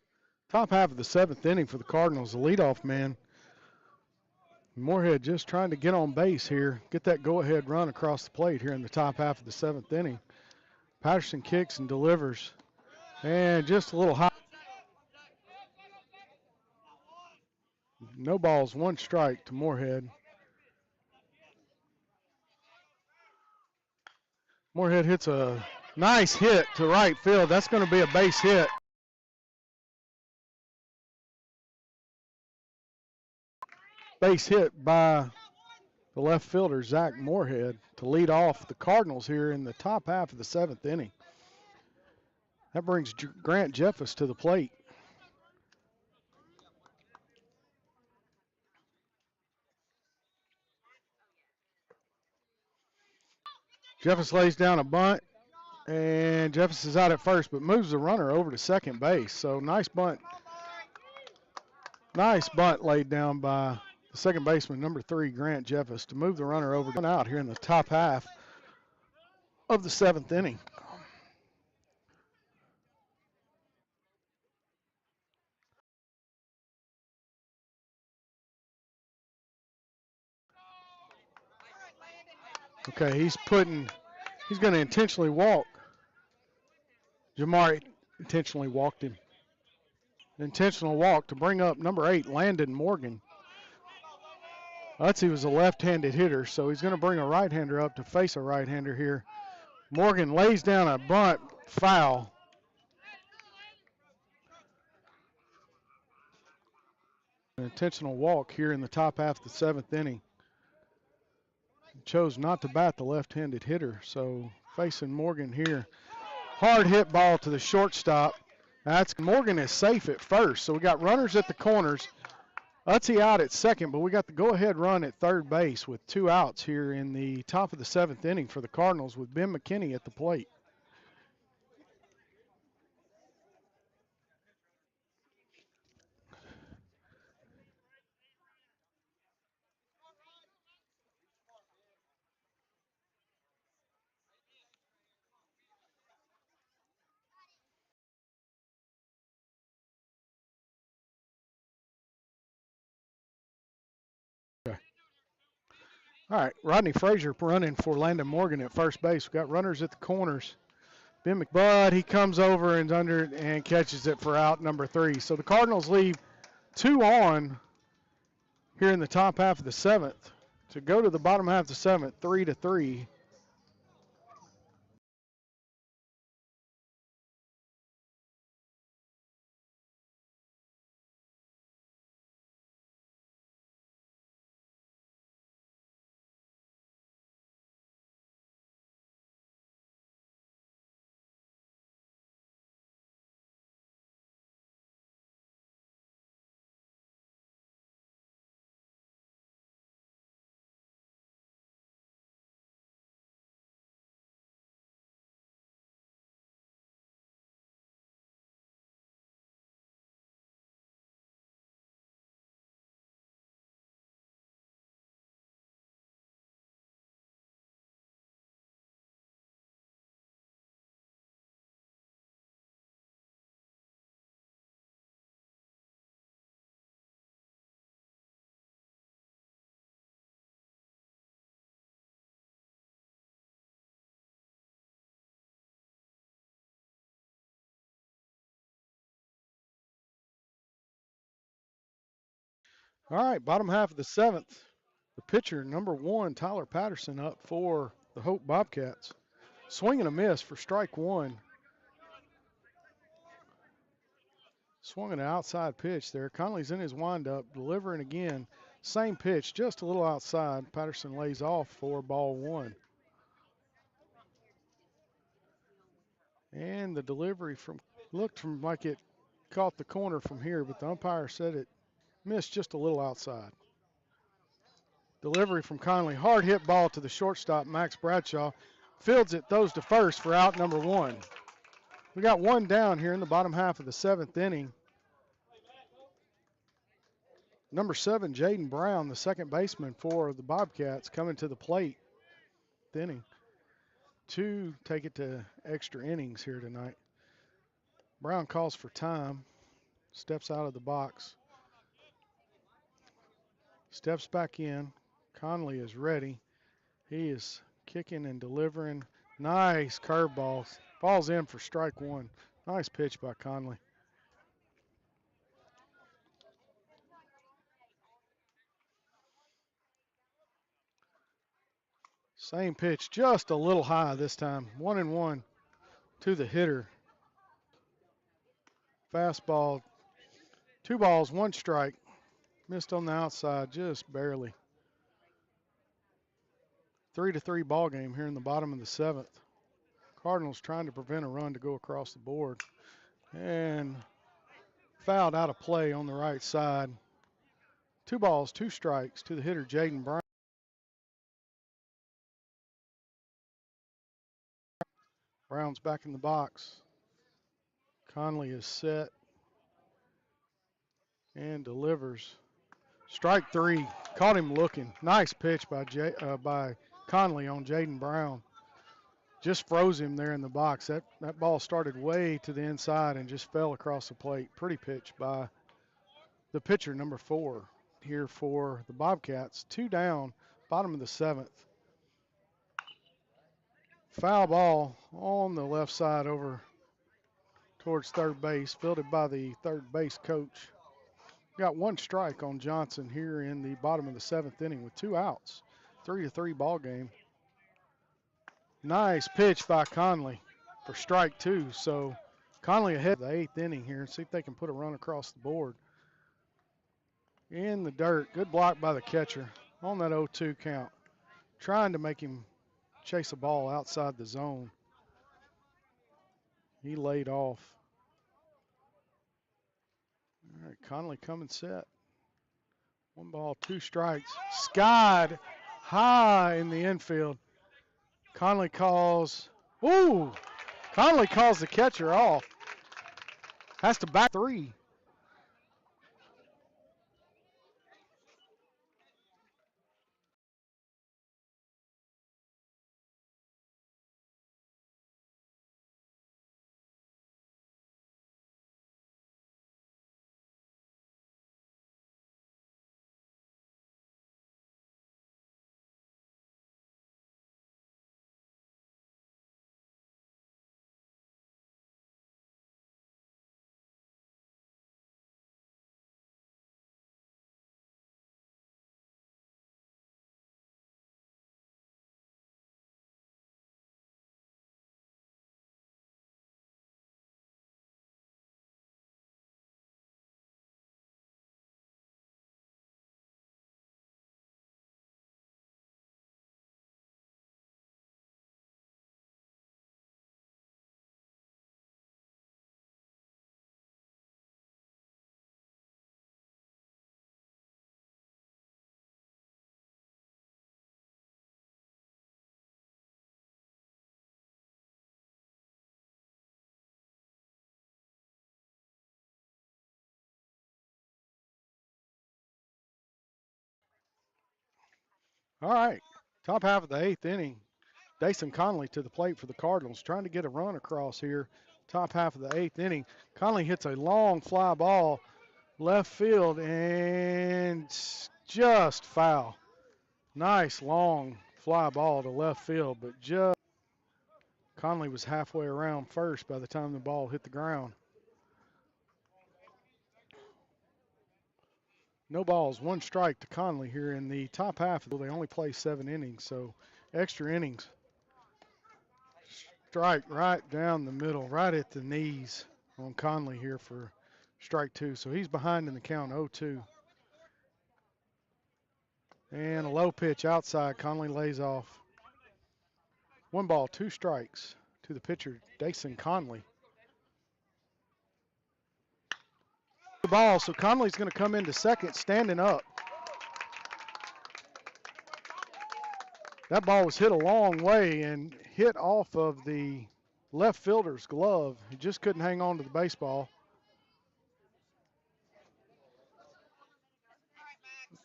Top half of the seventh inning for the Cardinals, the leadoff man. Moorhead just trying to get on base here, get that go-ahead run across the plate here in the top half of the seventh inning. Patterson kicks and delivers, and just a little high. No balls, one strike to Moorhead. Moorhead hits a nice hit to right field. That's going to be a base hit. Base hit by the left fielder, Zach Moorhead, to lead off the Cardinals here in the top half of the seventh inning. That brings Grant Jeffers to the plate. Jeffers lays down a bunt, and Jeffers is out at first, but moves the runner over to second base. So nice bunt. Nice bunt laid down by the second baseman, number 3, Grant Jeffers, to move the runner over out here in the top half of the seventh inning. Okay, he's going to intentionally walk. Jamari intentionally walked him. Intentional walk to bring up number 8, Landon Morgan. Utsi was a left-handed hitter, so he's going to bring a right-hander up to face a right-hander here. Morgan lays down a bunt, foul. An intentional walk here in the top half of the seventh inning. Chose not to bat the left-handed hitter, so facing Morgan here. Hard hit ball to the shortstop. Morgan is safe at first, so we got runners at the corners. Utsi out at second, but we got the go-ahead run at third base with 2 outs here in the top of the seventh inning for the Cardinals with Ben McKinney at the plate. Okay. All right, Rodney Frazier running for Landon Morgan at first base. We've got runners at the corners. But he comes over and under and catches it for out number 3. So the Cardinals leave 2 on here in the top half of the seventh to go to the bottom half of the seventh, 3-3. All right, bottom half of the seventh. The pitcher, number 1, Tyler Patterson, up for the Hope Bobcats. Swing and a miss for strike 1. Swung an outside pitch there. Conley's in his windup, delivering again. Same pitch, just a little outside. Patterson lays off for ball 1. And the delivery looked from like it caught the corner from here, but the umpire said it missed just a little outside. Delivery from Conley. Hard hit ball to the shortstop, Max Bradshaw. Fields it, throws to first for out number 1. We got one down here in the bottom half of the 7th inning. Number 7, Jaden Brown, the second baseman for the Bobcats, coming to the plate. Inning. 2 take it to extra innings here tonight. Brown calls for time, steps out of the box, steps back in. Conley is ready. He is kicking and delivering. Nice curveball. Falls in for strike 1. Nice pitch by Conley. Same pitch, just a little high this time. 1-1 to the hitter. Fastball, 2 balls, 1 strike. Missed on the outside, just barely. 3-3 ball game here in the bottom of the 7th. Cardinals trying to prevent a run to go across the board. And fouled out of play on the right side. 2 balls, 2 strikes to the hitter, Jaden Brown. Brown's back in the box. Conley is set and delivers. Strike 3. Caught him looking. Nice pitch by Conley on Jaden Brown. Just froze him there in the box. That ball started way to the inside and just fell across the plate. Pretty pitch by the pitcher, number 4, here for the Bobcats. 2 down, bottom of the 7th. Foul ball on the left side over towards third base, fielded by the third base coach. Got 1 strike on Johnson here in the bottom of the 7th inning with 2 outs. 3-3 ball game. Nice pitch by Conley for strike 2. So Conley ahead of the 8th inning here. See if they can put a run across the board. In the dirt. Good block by the catcher on that 0-2 count. Trying to make him chase a ball outside the zone. He laid off. All right, Conley coming set. 1 ball, 2 strikes. Skied high in the infield. Conley calls. Ooh! Conley calls the catcher off. Has to back 3. All right, top half of the 8th inning. Dason Conley to the plate for the Cardinals, trying to get a run across here. Top half of the 8th inning. Conley hits a long fly ball left field and just foul. Nice long fly ball to left field, but just Conley was halfway around first by the time the ball hit the ground. No balls, 1 strike to Conley here in the top half. They only play 7 innings, so extra innings. Strike right down the middle, right at the knees on Conley here for strike 2. So he's behind in the count, 0-2. And a low pitch outside. Conley lays off. 1 ball, 2 strikes to the pitcher, Dason Conley. The ball, so Conley's going to come into second standing up. That ball was hit a long way and hit off of the left fielder's glove. He just couldn't hang on to the baseball.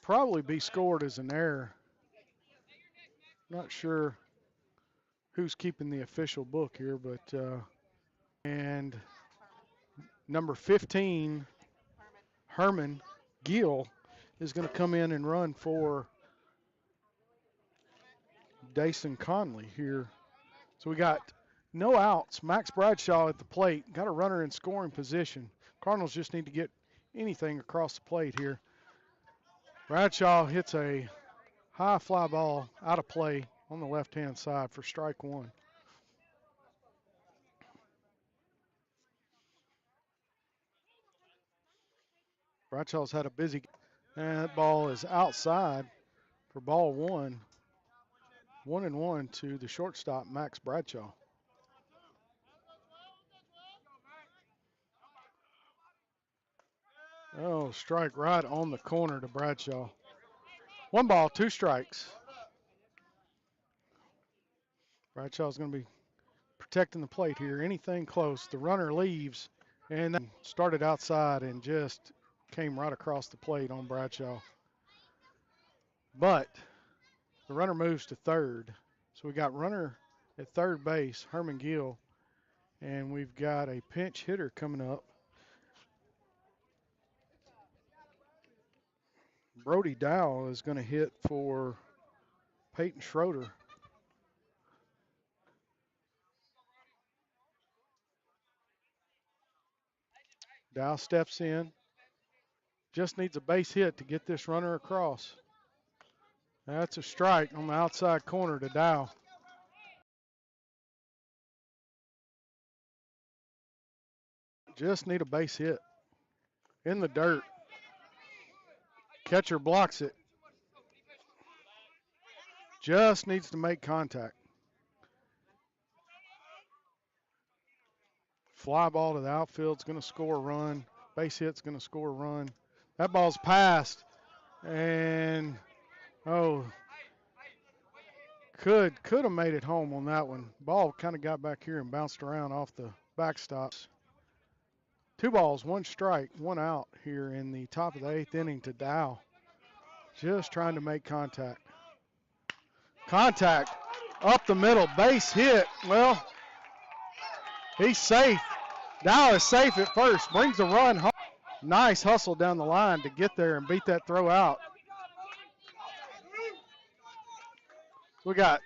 Probably be scored as an error. Not sure who's keeping the official book here, but and number 15, Herman Gill, is going to come in and run for Dason Conley here. So we got no outs. Max Bradshaw at the plate. Got a runner in scoring position. Cardinals just need to get anything across the plate here. Bradshaw hits a high fly ball out of play on the left-hand side for strike 1. Bradshaw's had a busy game. And that ball is outside for ball 1. 1-1 to the shortstop, Max Bradshaw. Oh, strike right on the corner to Bradshaw. 1 ball, 2 strikes. Bradshaw's going to be protecting the plate here. Anything close. The runner leaves and then started outside and just came right across the plate on Bradshaw. But the runner moves to third. So we got runner at third base, Herman Gill, and we've got a pinch hitter coming up. Brody Dow is going to hit for Peyton Schroeder. Dow steps in. Just needs a base hit to get this runner across. That's a strike on the outside corner to Dow. Just need a base hit. In the dirt. Catcher blocks it. Just needs to make contact. Fly ball to the outfield's going to score a run. Base hit's going to score a run. That ball's passed. And, could have made it home on that one. Ball kind of got back here and bounced around off the backstops. 2 balls, 1 strike, 1 out here in the top of the 8th inning to Dow. Just trying to make contact. Contact up the middle, base hit. Well, he's safe. Dow is safe at first, brings the run home. Nice hustle down the line to get there and beat that throw out. We got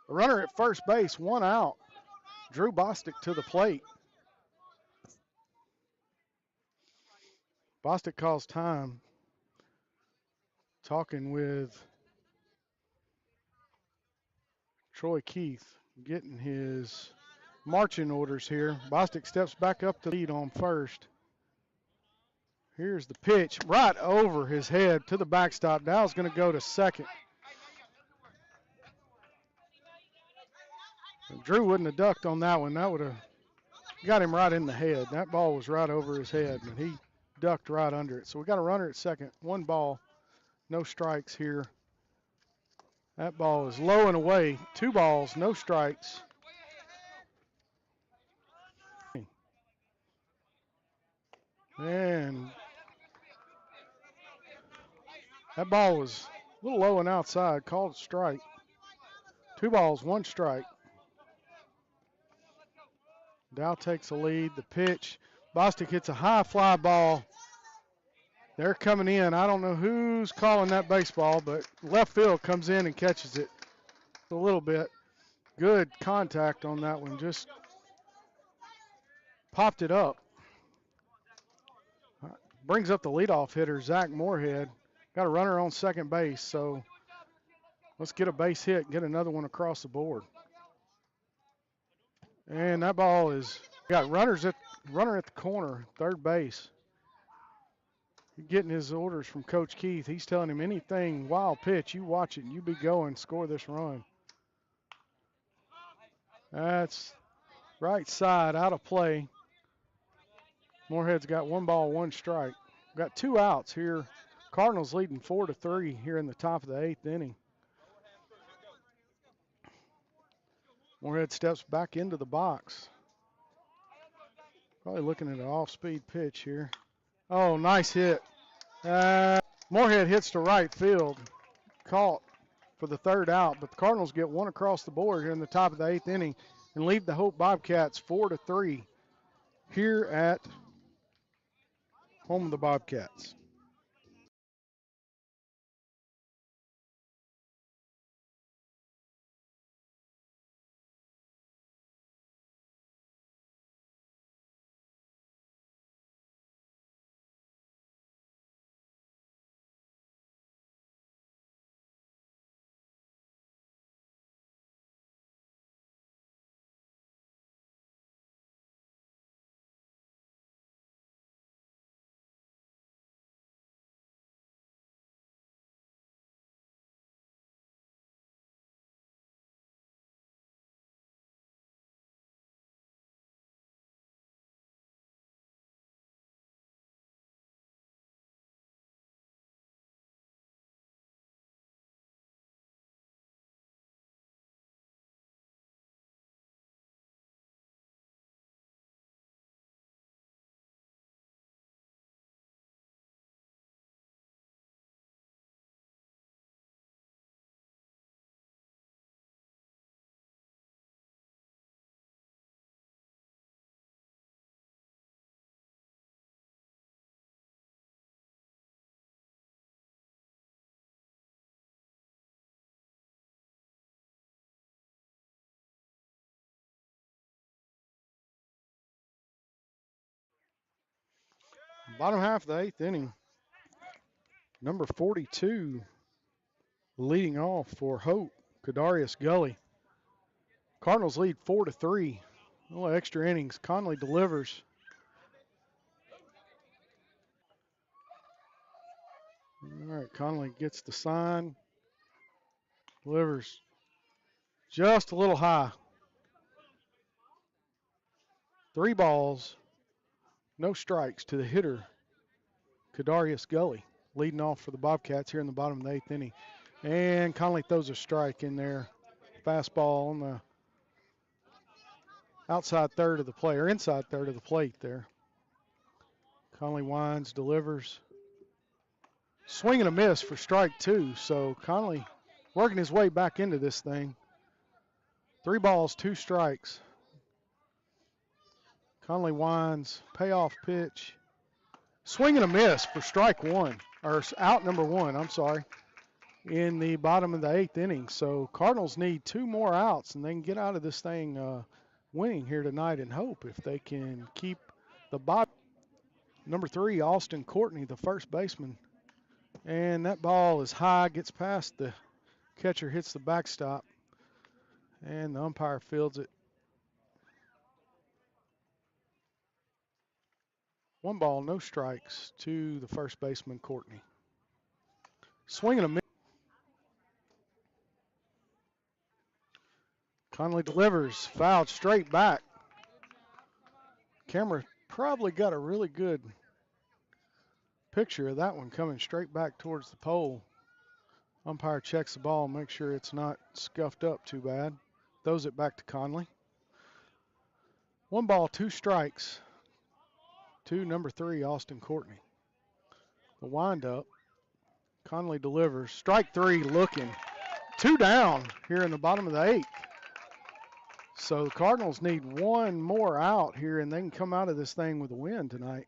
a runner at first base, 1 out. Drew Bostic to the plate. Bostic calls time. Talking with Troy Keith, getting his marching orders here. Bostic steps back up to lead on first. Here's the pitch right over his head to the backstop. Dow's going to go to second. If Drew wouldn't have ducked on that one, that would have got him right in the head. That ball was right over his head, and he ducked right under it. So we got a runner at second. 1 ball, no strikes here. That ball is low and away. 2 balls, no strikes. And that ball was a little low and outside, called a strike. 2 balls, 1 strike. Dow takes the lead. The pitch. Bostic hits a high fly ball. They're coming in. I don't know who's calling that baseball, but left field comes in and catches it a little bit. Good contact on that one. Just popped it up. brings up the leadoff hitter, Zach Moorhead. Got a runner on second base, so let's get a base hit and get another one across the board. And that ball is got runner at the corner, third base. Getting his orders from Coach Keith. He's telling him anything wild pitch, you watch it and you be going, score this run. That's right side out of play. Moorhead's got 1 ball, 1 strike. Got 2 outs here. Cardinals leading 4-3 here in the top of the 8th inning. Moorhead steps back into the box. Probably looking at an off-speed pitch here. Oh, nice hit. Moorhead hits to right field. Caught for the 3rd out, but the Cardinals get 1 across the board here in the top of the 8th inning and lead the Hope Bobcats 4-3 here at home of the Bobcats. Bottom half of the 8th inning. Number 42 leading off for Hope, Kadarius Gully. Cardinals lead 4-3. A little extra innings. Conley delivers. All right, Conley gets the sign. Delivers just a little high. 3 balls, no strikes to the hitter, Kadarius Gully, leading off for the Bobcats here in the bottom of the 8th inning. And Conley throws a strike in there. Fastball on the outside third of the plate, or inside third of the plate there. Conley winds, delivers. Swing and a miss for strike 2. So Conley working his way back into this thing. 3 balls, 2 strikes. Conley winds, payoff pitch. Swing and a miss for strike 1, or out number 1, I'm sorry, in the bottom of the 8th inning. So Cardinals need 2 more outs, and they can get out of this thing winning here tonight in Hope if they can keep the bottom. Number 3, Austin Courtney, the first baseman. And that ball is high, gets past the catcher, hits the backstop, and the umpire fields it. 1 ball, no strikes to the first baseman, Courtney. Swinging a miss. Conley delivers, fouled straight back. Camera probably got a really good picture of that one coming straight back towards the pole. Umpire checks the ball, makes sure it's not scuffed up too bad. Throws it back to Conley. 1 ball, 2 strikes to number 3, Austin Courtney. The windup. Conley delivers. Strike 3 looking. 2 down here in the bottom of the 8th. So the Cardinals need 1 more out here, and they can come out of this thing with a win tonight.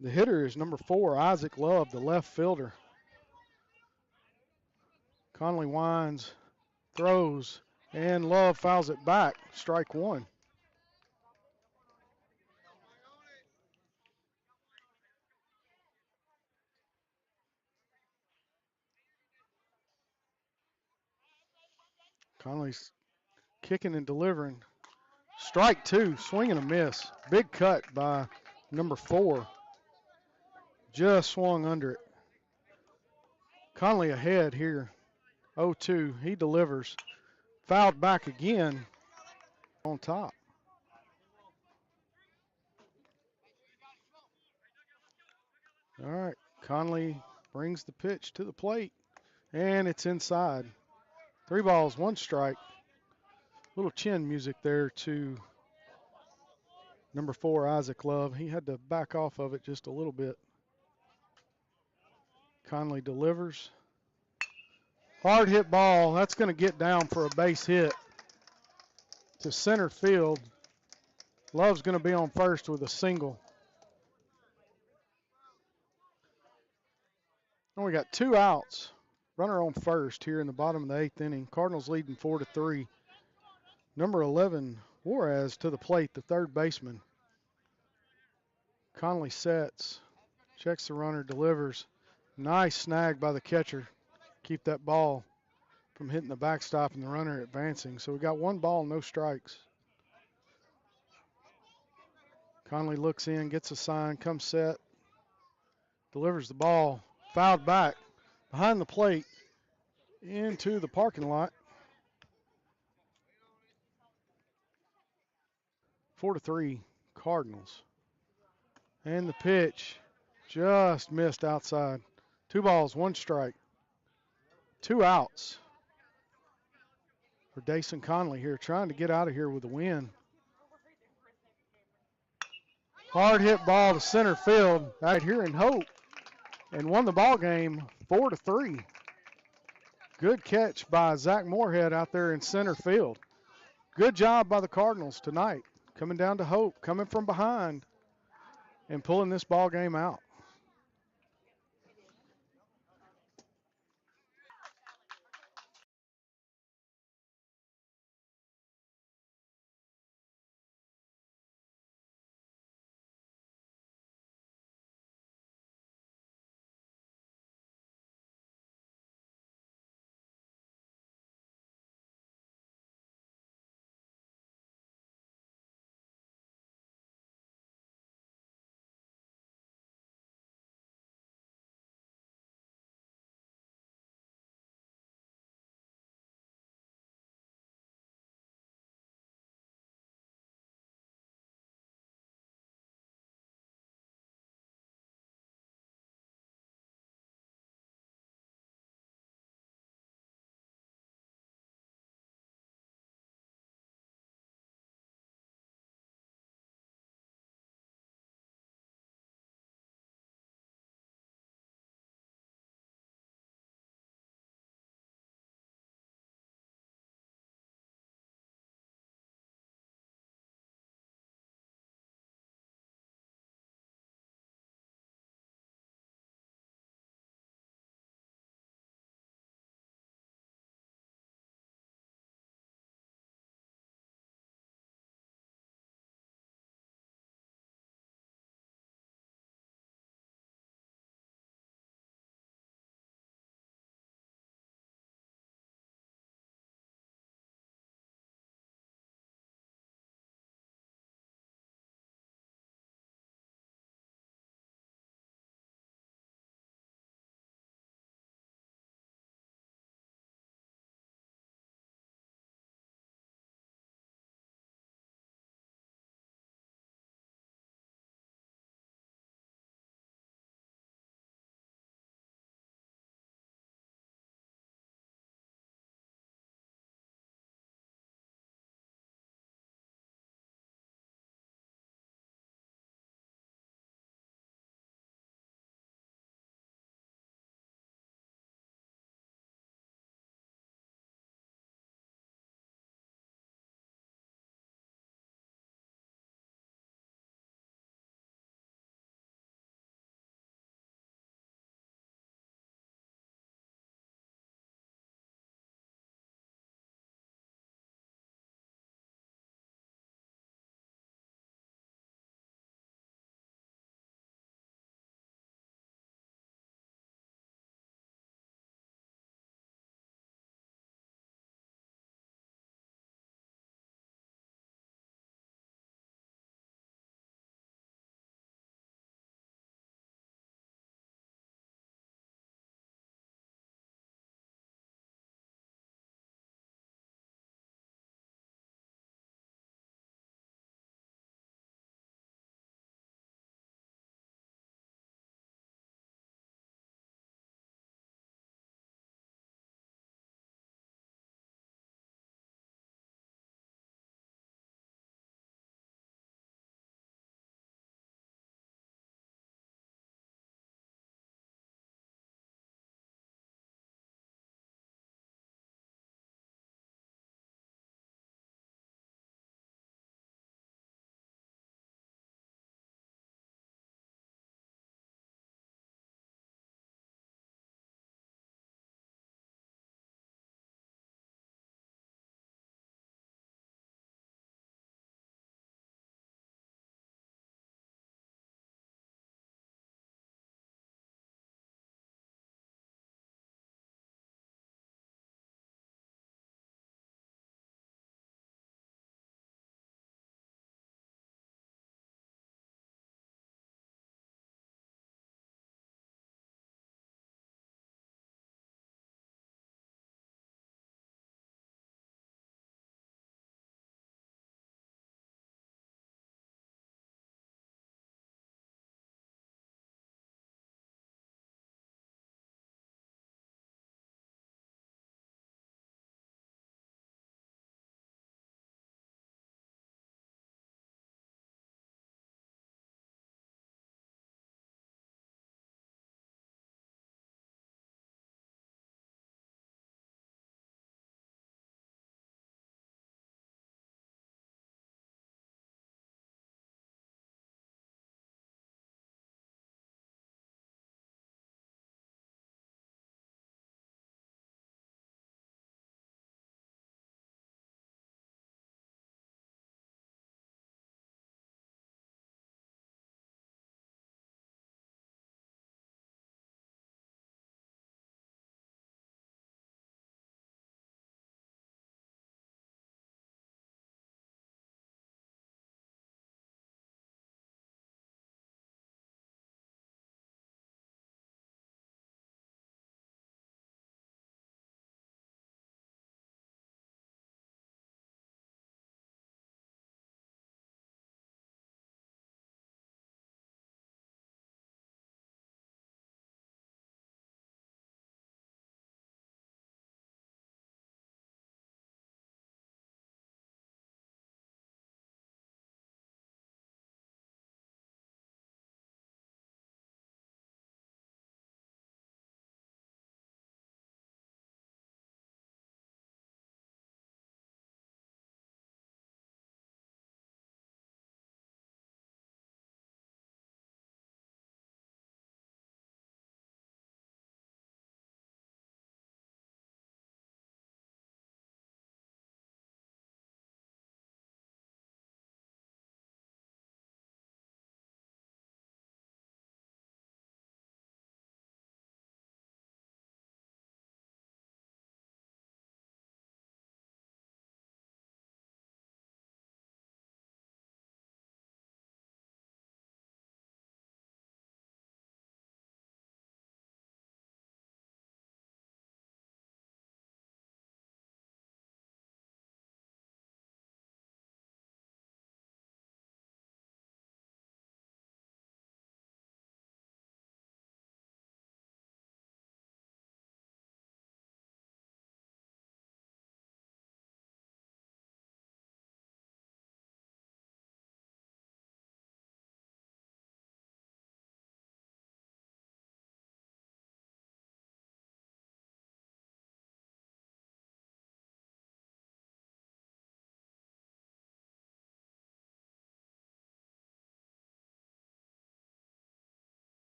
The hitter is number 4, Isaac Love, the left fielder. Conley winds, throws, and Love fouls it back. Strike 1. Conley's kicking and delivering. Strike two, swing and a miss. Big cut by number 4. Just swung under it. Conley ahead here. 0-2. He delivers. Fouled back again on top. All right. Conley brings the pitch to the plate, and it's inside. 3 balls, 1 strike. Little chin music there to number 4, Isaac Love. He had to back off of it just a little bit. Conley delivers. Hard hit ball. That's going to get down for a base hit to center field. Love's going to be on first with a single. And we got 2 outs. Runner on first here in the bottom of the 8th inning. Cardinals leading 4-3. Number 11, Juarez to the plate, the third baseman. Conley sets, checks the runner, delivers. Nice snag by the catcher. Keep that ball from hitting the backstop and the runner advancing. So we got 1 ball, no strikes. Conley looks in, gets a sign, comes set, delivers the ball, fouled back behind the plate into the parking lot. 4-3 Cardinals. And the pitch just missed outside. 2 balls, 1 strike. 2 outs for Dason Conley here, trying to get out of here with a win. Hard hit ball to center field right here in Hope, and won the ball game 4-3. Good catch by Zach Moorhead out there in center field. Good job by the Cardinals tonight, coming down to Hope, coming from behind, and pulling this ball game out.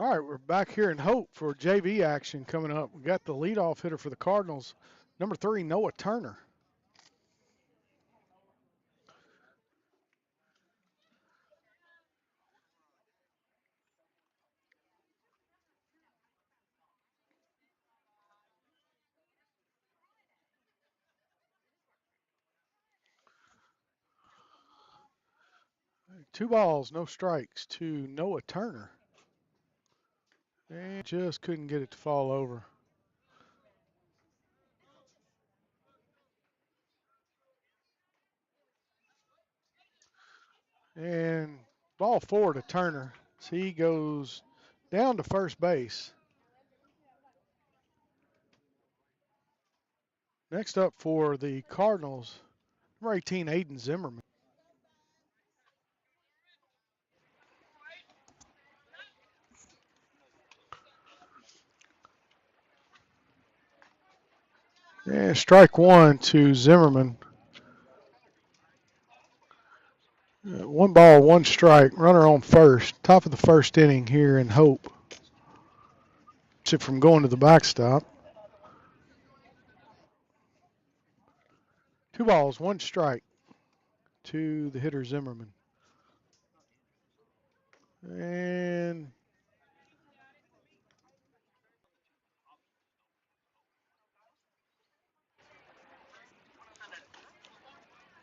All right, we're back here in Hope for JV action coming up. We got the leadoff hitter for the Cardinals, number 3, Noah Turner. Two balls, no strikes to Noah Turner. And just couldn't get it to fall over. And ball 4 to Turner. So he goes down to first base. Next up for the Cardinals, number 18, Aiden Zimmerman. And strike 1 to Zimmerman. 1 ball, 1 strike. Runner on first. Top of the first inning here in Hope. It from going to the backstop. 2 balls, 1 strike to the hitter Zimmerman. And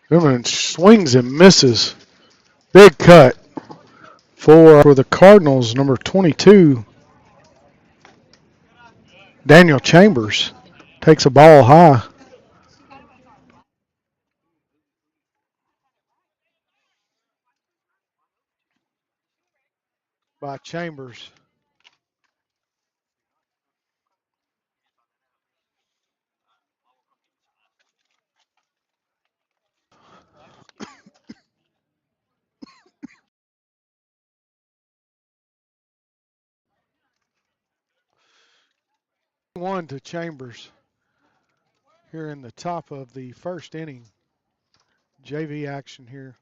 Zimmerman swings and misses. Big cut for the Cardinals, number 22, Daniel Chambers. Takes a ball high. By Chambers. One to Chambers here in the top of the first inning. JV action here.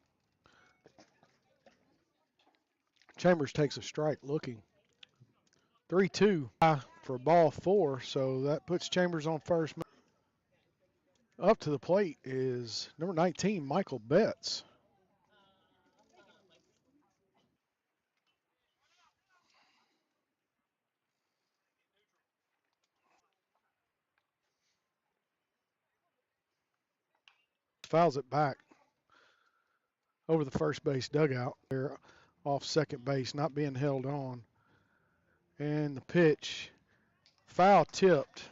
Chambers takes a strike looking. 3-2 for ball 4, so that puts Chambers on first. Up to the plate is number 19, Michael Betts. Fouls it back over the first base dugout. They're off second base, not being held on. And the pitch, foul tipped.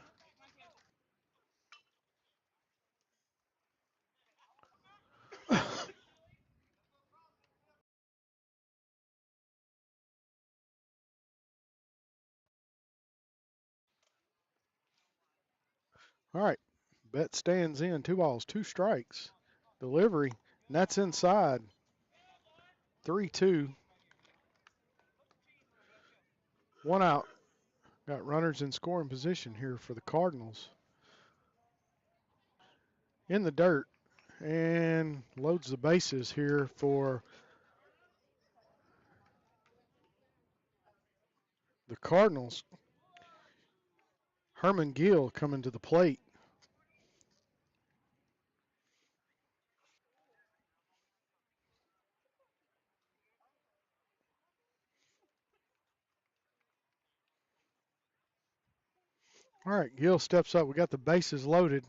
All right, Bet stands in. 2 balls, 2 strikes. Delivery, and that's inside. 3-2. 1 out. Got runners in scoring position here for the Cardinals. In the dirt and loads the bases here for the Cardinals. Herman Gill coming to the plate. All right, Gill steps up. We got the bases loaded.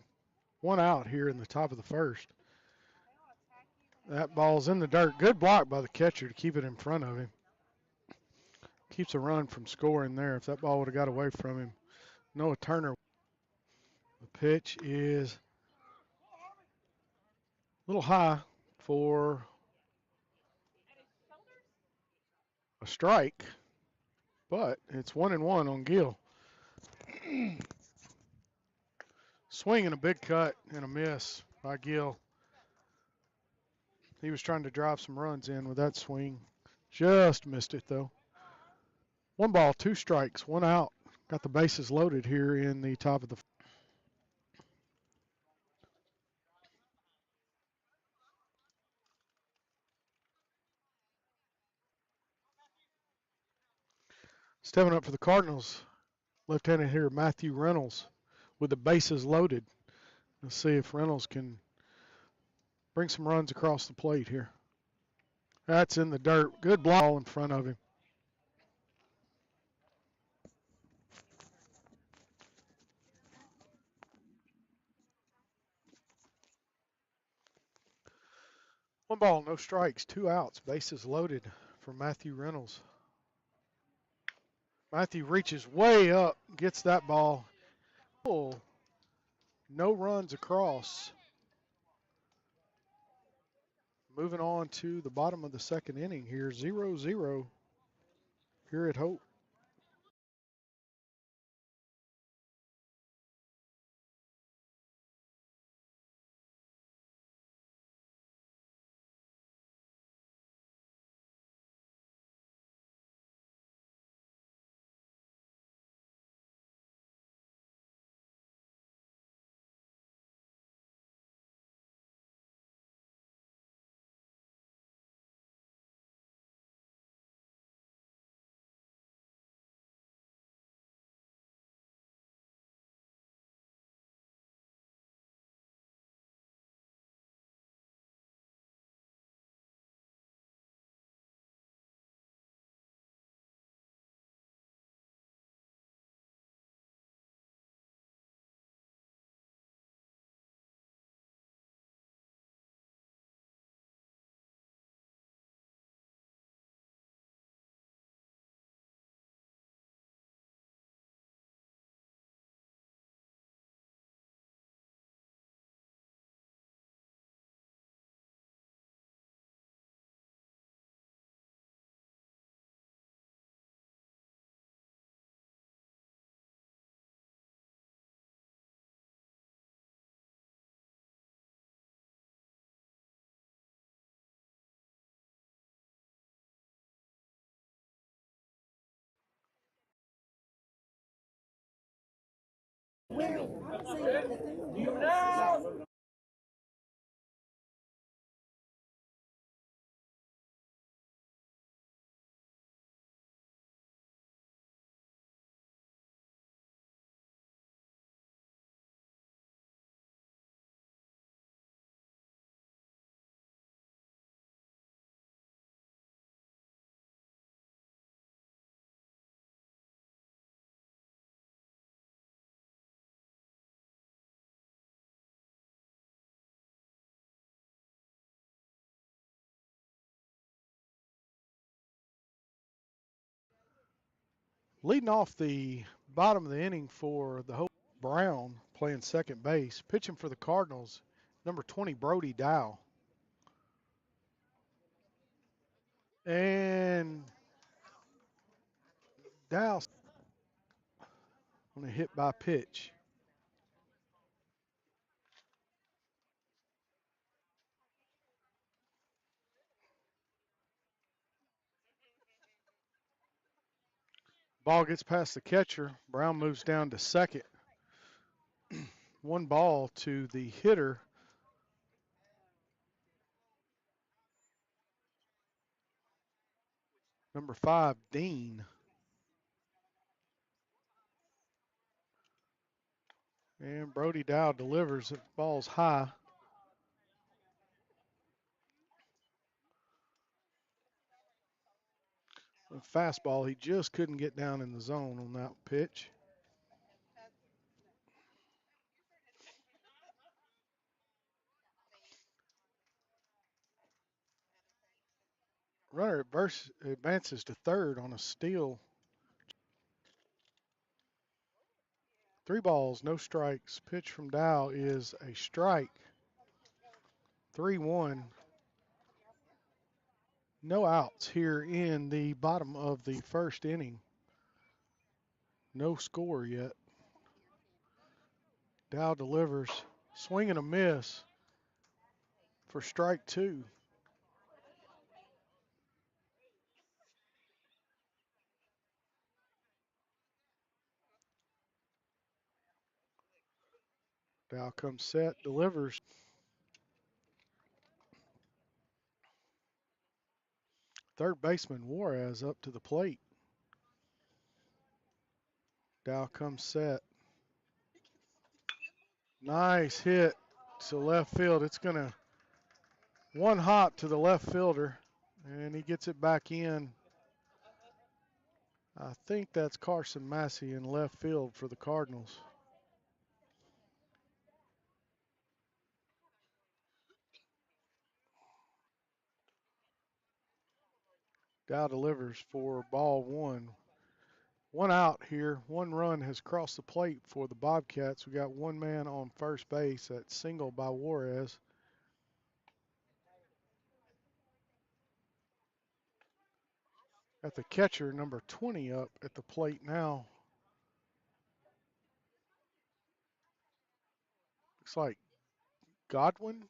1 out here in the top of the first. That ball's in the dirt. Good block by the catcher to keep it in front of him. Keeps a run from scoring there. If that ball would have got away from him. Noah Turner. The pitch is a little high for a strike, but it's 1-1 on Gill. Swing and a big cut and a miss by Gill. He was trying to drive some runs in with that swing. Just missed it, though. 1 ball, 2 strikes, 1 out. Got the bases loaded here in the top of the. Stepping up for the Cardinals, left-handed hitter Matthew Reynolds with the bases loaded. Let's see if Reynolds can bring some runs across the plate here. That's in the dirt. Good ball in front of him. One ball, no strikes, 2 outs, bases loaded for Matthew Reynolds. Matthew reaches way up, gets that ball. No runs across. Moving on to the bottom of the second inning here, 0-0 here at Hope. Leading off the bottom of the inning for the Hope, Brown playing second base. Pitching for the Cardinals, number 20, Brody Dow. And Dow on a hit by pitch. Ball gets past the catcher. Brown moves down to second. 1 ball to the hitter, number 5, Dean. And Brody Dow delivers. The ball's high. A fastball. He just couldn't get down in the zone on that pitch. Runner advances to third on a steal. 3 balls, no strikes. Pitch from Dow is a strike. 3-1. No outs here in the bottom of the first inning. No score yet. Dow delivers. Swing and a miss for strike 2. Dow comes set, delivers. Third baseman Juarez up to the plate. Dow comes set. Nice hit to left field. It's going to one hop to the left fielder, and he gets it back in. I think that's Carson Massey in left field for the Cardinals. Dow delivers for ball one. One out here. One run has crossed the plate for the Bobcats. We got one man on first base. That's single by Juarez. Got the catcher, number 20, up at the plate now. Looks like Godwin.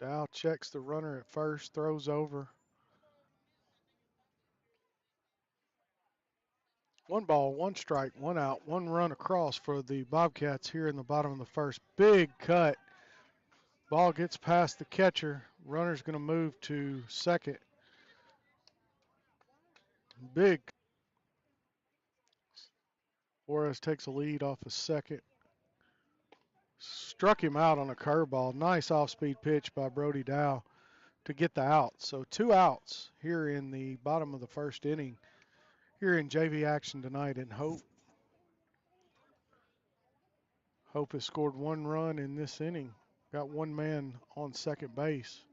Dow checks the runner at first, throws over. One ball, one strike, one out, one run across for the Bobcats here in the bottom of the first. Big cut. Ball gets past the catcher. Runner's going to move to second. Big. Juarez takes a lead off of second. Struck him out on a curveball. Nice off-speed pitch by Brody Dow to get the out. So 2 outs here in the bottom of the first inning here in JV action tonight in Hope. Hope has scored 1 run in this inning. Got 1 man on second base.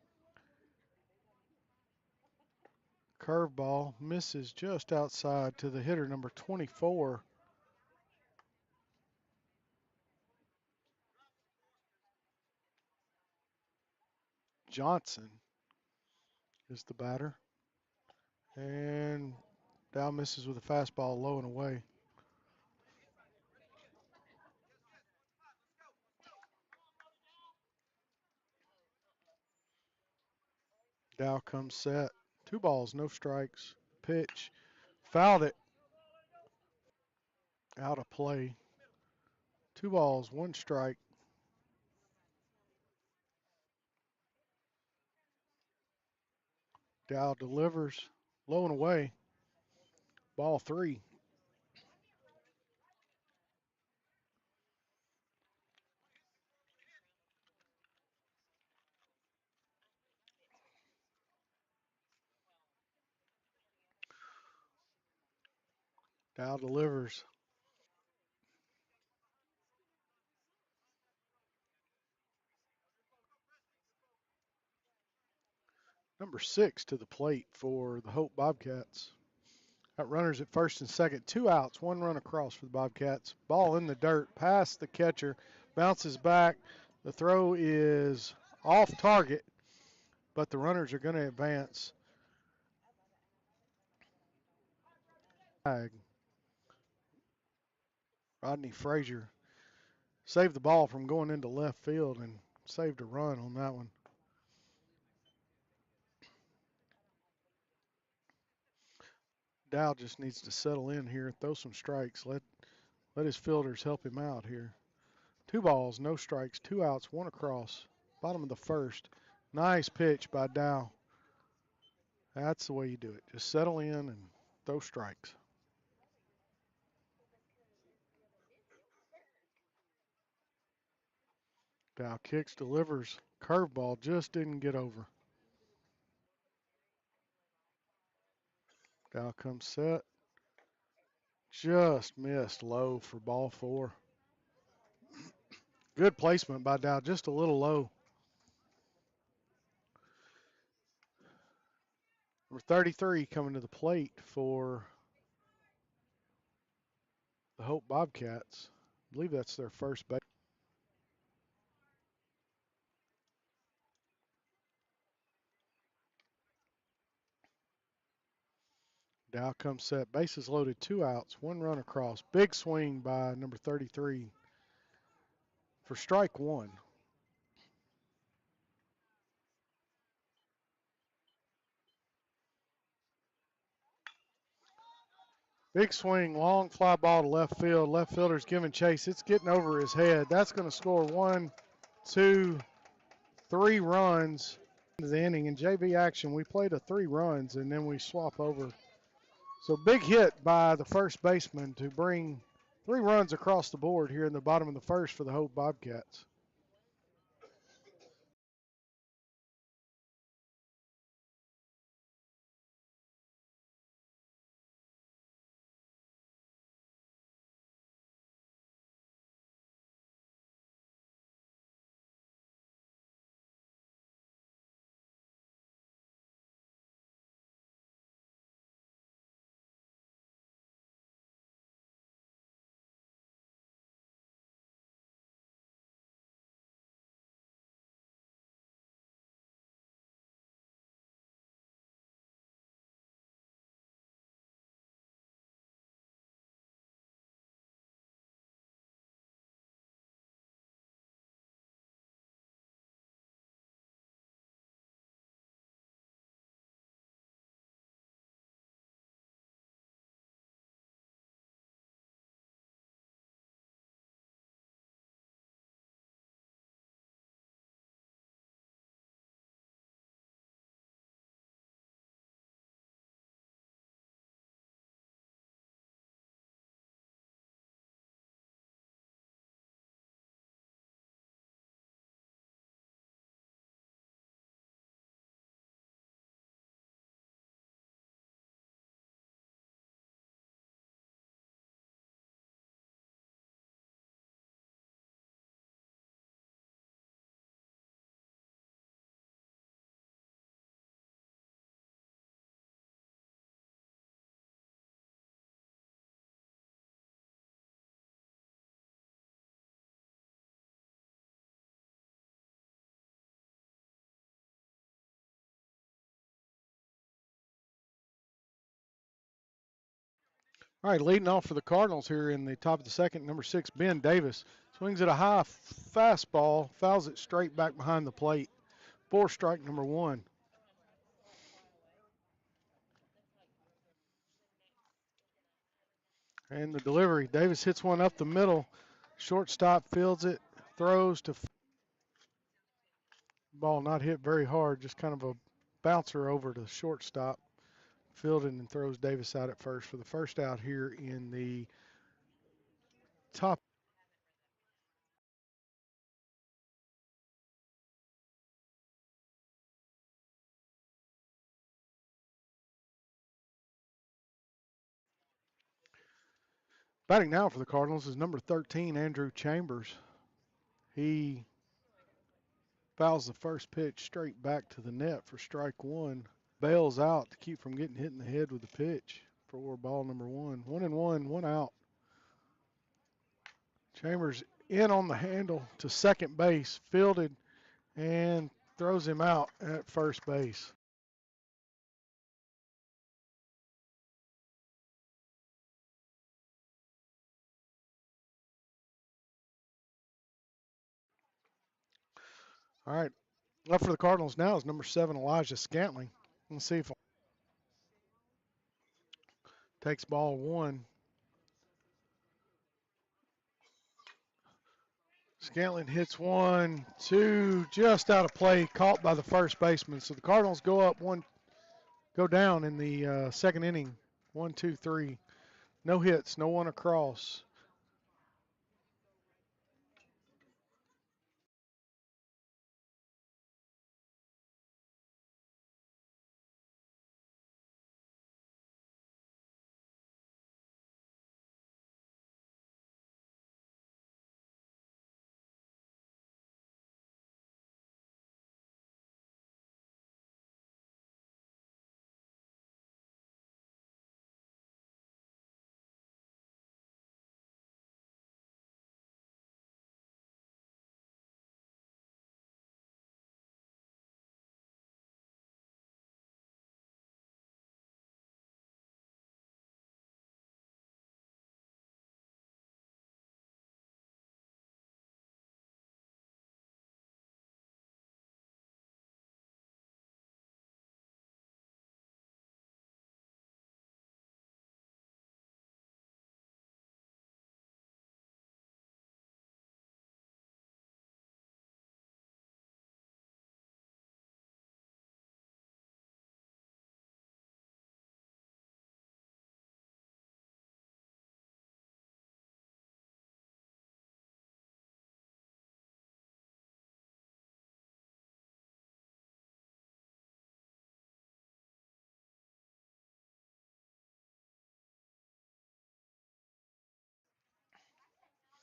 Curveball misses just outside to the hitter, number 24. Johnson is the batter. And Dow misses with a fastball low and away. Dow comes set. 2 balls, no strikes. Pitch. Fouled it. Out of play. 2 balls, 1 strike. Dow delivers. Low and away. Ball 3. Dow delivers. Number 6 to the plate for the Hope Bobcats. Got runners at first and second. 2 outs, 1 run across for the Bobcats. Ball in the dirt, past the catcher, bounces back. The throw is off target, but the runners are going to advance. Rodney Frazier saved the ball from going into left field and saved a run on that one. Dow just needs to settle in here, throw some strikes, let his fielders help him out here. 2 balls, no strikes, 2 outs, 1 across. Bottom of the first. Nice pitch by Dow. That's the way you do it. Just settle in and throw strikes. Dow kicks, delivers. Curveball just didn't get over. Dow comes set. Just missed low for ball 4. Good placement by Dow, just a little low. Number 33 coming to the plate for the Hope Bobcats. I believe that's their first base. Dow comes set. Bases loaded, 2 outs, 1 run across. Big swing by number 33 for strike 1. Big swing, long fly ball to left field. Left fielder's giving chase. It's getting over his head. That's going to score 1, 2, 3 runs into the inning. In JV action, we played a 3 runs, and then we swap over So big hit by the first baseman to bring 3 runs across the board here in the bottom of the first for the Hope Bobcats. All right, leading off for the Cardinals here in the top of the second, number 6, Ben Davis. Swings at a high fastball, fouls it straight back behind the plate. 4 strike number 1. And the delivery. Davis hits one up the middle. Shortstop fields it, throws to ball not hit very hard, just kind of a bouncer over to shortstop. Fielded and throws Davis out at first for the first out here in the top. Batting now for the Cardinals is number 13, Andrew Chambers. He fouls the first pitch straight back to the net for strike 1. Bails out to keep from getting hit in the head with the pitch for ball number 1. 1-1, 1 out. Chambers in on the handle to second base, fielded, and throws him out at first base. All right, up for the Cardinals now is number 7, Elijah Scantling. Let's see if he takes ball 1. Scantling hits 1-2, just out of play, caught by the first baseman. So the Cardinals go down in the second inning, 1-2-3. No hits, no one across.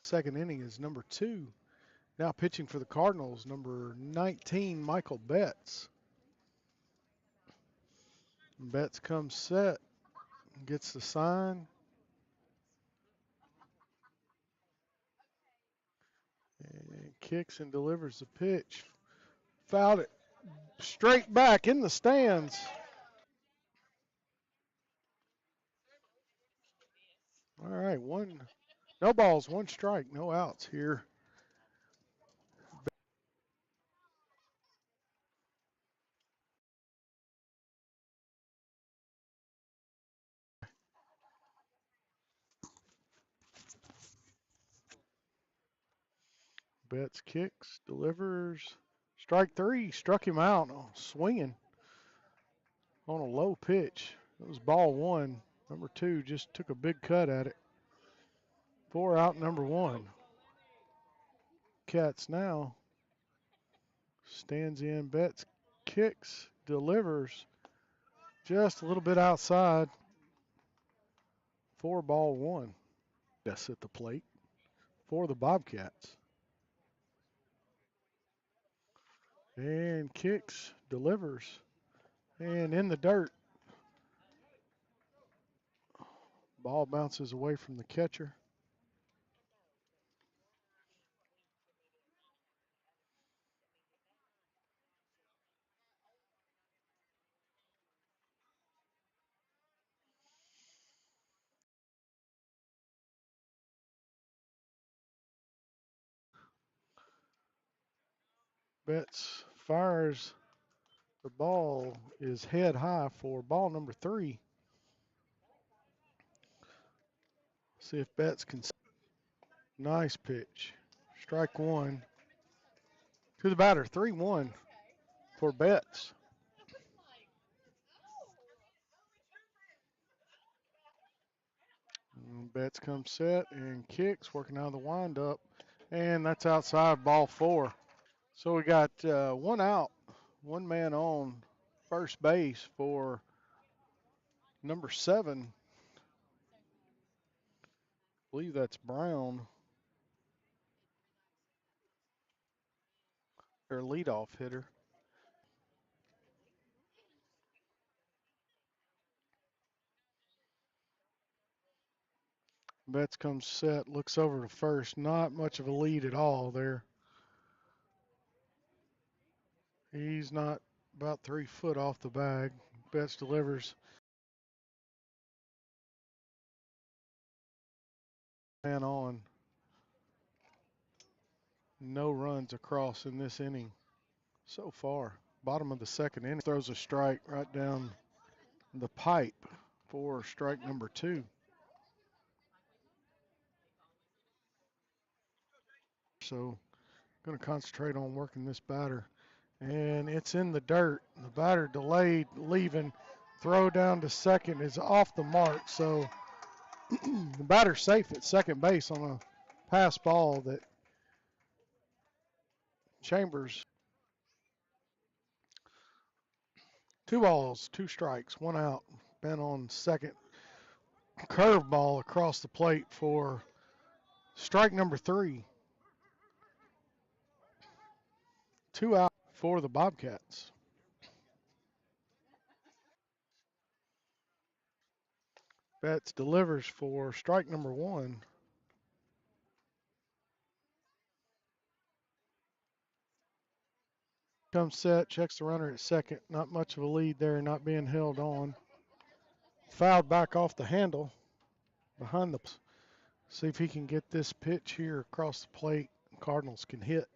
Second inning is number 2. Now pitching for the Cardinals, number 19, Michael Betts. Betts comes set, gets the sign, and kicks and delivers the pitch. Fouled it straight back in the stands. All right, no balls, 1 strike, no outs here. Betts kicks, delivers. Strike 3, struck him out, swinging on a low pitch. It was ball 1. Number 2 just took a big cut at it. 4 out, number 1. Cats now stands in. Betts kicks, delivers just a little bit outside. 4 ball 1. Yes, at the plate for the Bobcats. And kicks, delivers, and in the dirt. Ball bounces away from the catcher. Betts fires. The ball is head high for ball number 3. See if Betts can. Nice pitch. Strike 1 to the batter. 3-1 for Betts. And Betts comes set and kicks, working out of the windup, and that's outside, ball 4. So we got 1 out, 1 man on first base for number 7. I believe that's Brown, their leadoff hitter. Betts comes set, looks over to first. Not much of a lead at all there. He's not about 3 foot off the bag. Betts delivers. Man on. No runs across in this inning so far. Bottom of the second inning. Throws a strike right down the pipe for strike number 2. So going to concentrate on working this batter. And it's in the dirt. The batter delayed leaving. Throw down to second is off the mark. So the batter's safe at second base on a pass ball that Chambers. 2 balls, 2 strikes, 1 out. Been on second. Curveball across the plate for strike number 3. 2 out for the Bobcats. Betts delivers for strike number 1. Comes set, checks the runner at second. Not much of a lead there, not being held on. Fouled back off the handle behind the. See if he can get this pitch here across the plate. Cardinals can hit.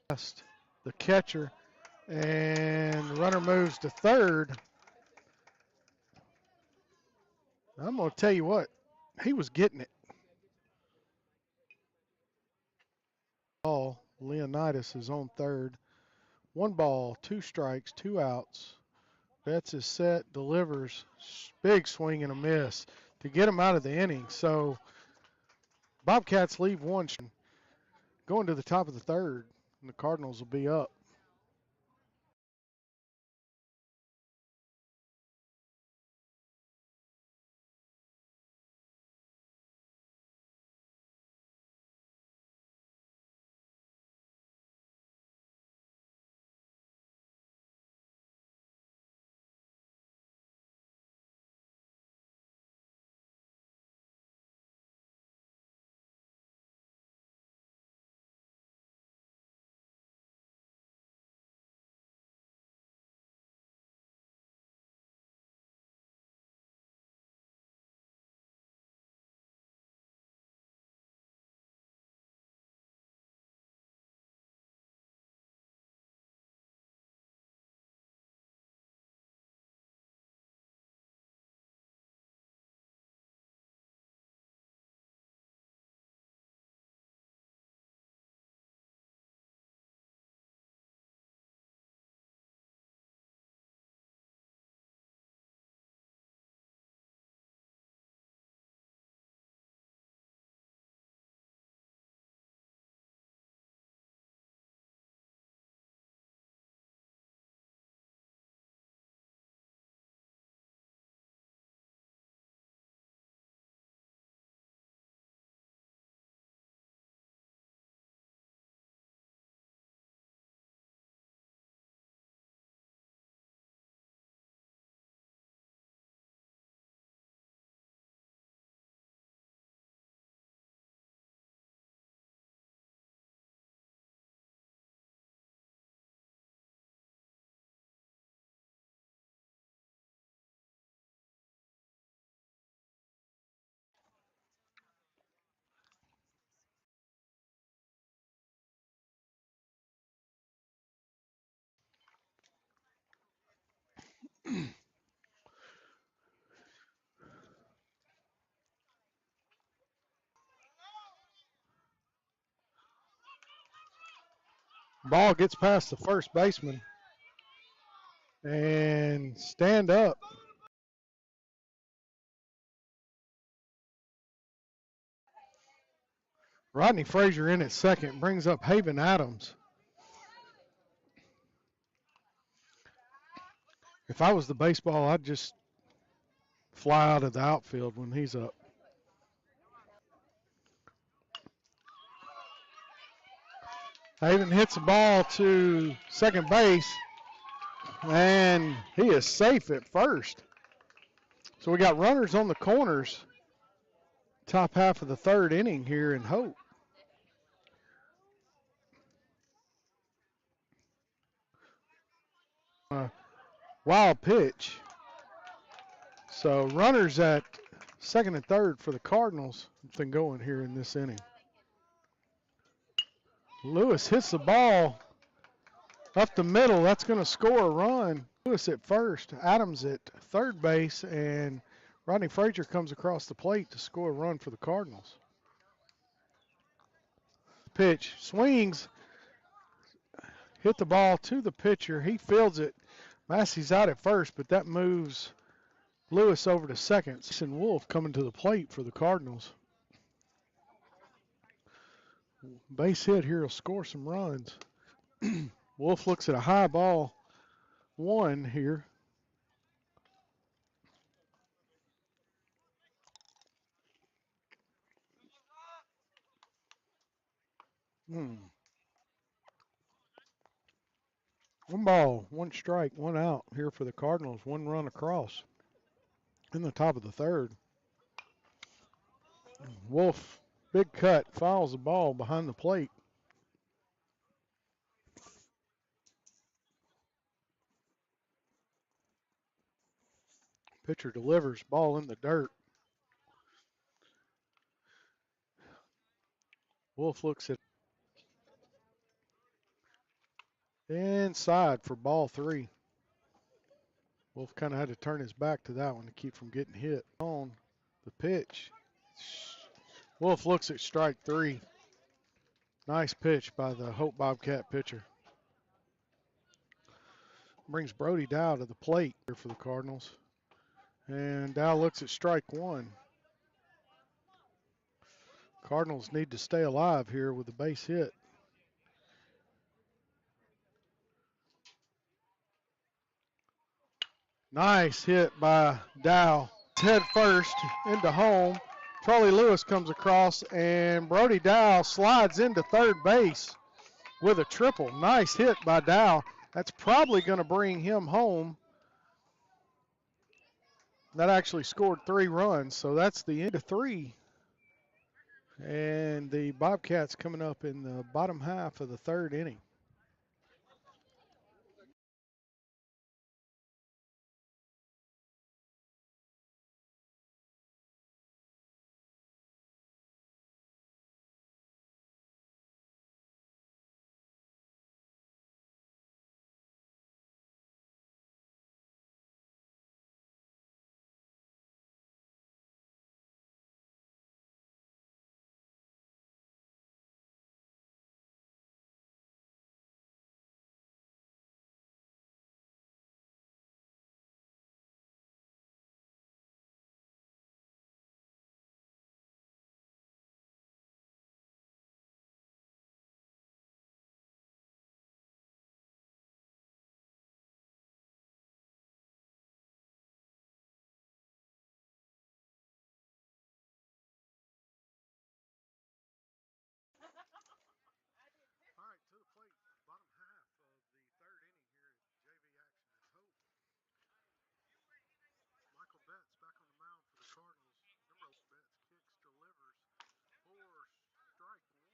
The catcher, and the runner moves to third. I'm going to tell you what, he was getting it. Ball, Leonidas is on third. 1 ball, 2 strikes, 2 outs. Betts is set, delivers, big swing and a miss to get him out of the inning. So Bobcats leave 1, going to the top of the third, and the Cardinals will be up. Ball gets past the first baseman and stand up. Rodney Frazier in at second brings up Haven Adams. If I was the baseball, I'd just fly out of the outfield when he's up. Haven hits the ball to second base, and he is safe at first. So we got runners on the corners, top half of the third inning here in Hope. Wild pitch. So runners at second and third for the Cardinals have been going here in this inning. Lewis hits the ball up the middle. That's going to score a run. Lewis at first, Adams at third base, and Rodney Frazier comes across the plate to score a run for the Cardinals. Pitch, swings, hit the ball to the pitcher. He fields it. Massey's out at first, but that moves Lewis over to second. Jason Wolf coming to the plate for the Cardinals. Base hit here will score some runs. Wolf looks at a high ball one here. One ball, one strike, one out here for the Cardinals. One run across in the top of the third. Wolf, big cut, fouls the ball behind the plate. Pitcher delivers, ball in the dirt. Wolf looks at inside for ball three. Wolf kind of had to turn his back to that one to keep from getting hit. On the pitch. Wolf looks at strike three. Nice pitch by the Hope Bobcat pitcher. Brings Brody Dow to the plate here for the Cardinals. And Dow looks at strike one. Cardinals need to stay alive here with the base hit. Nice hit by Dow. Head first into home. Charlie Lewis comes across, and Brody Dow slides into third base with a triple. Nice hit by Dow. That's probably going to bring him home. That actually scored 3 runs, so that's the end of 3. And the Bobcats coming up in the bottom half of the third inning. All right, to the plate, bottom half of the third inning here at JV action is Hope. Michael Betts back on the mound for the Cardinals. Number 8, Betts kicks, delivers for strike one.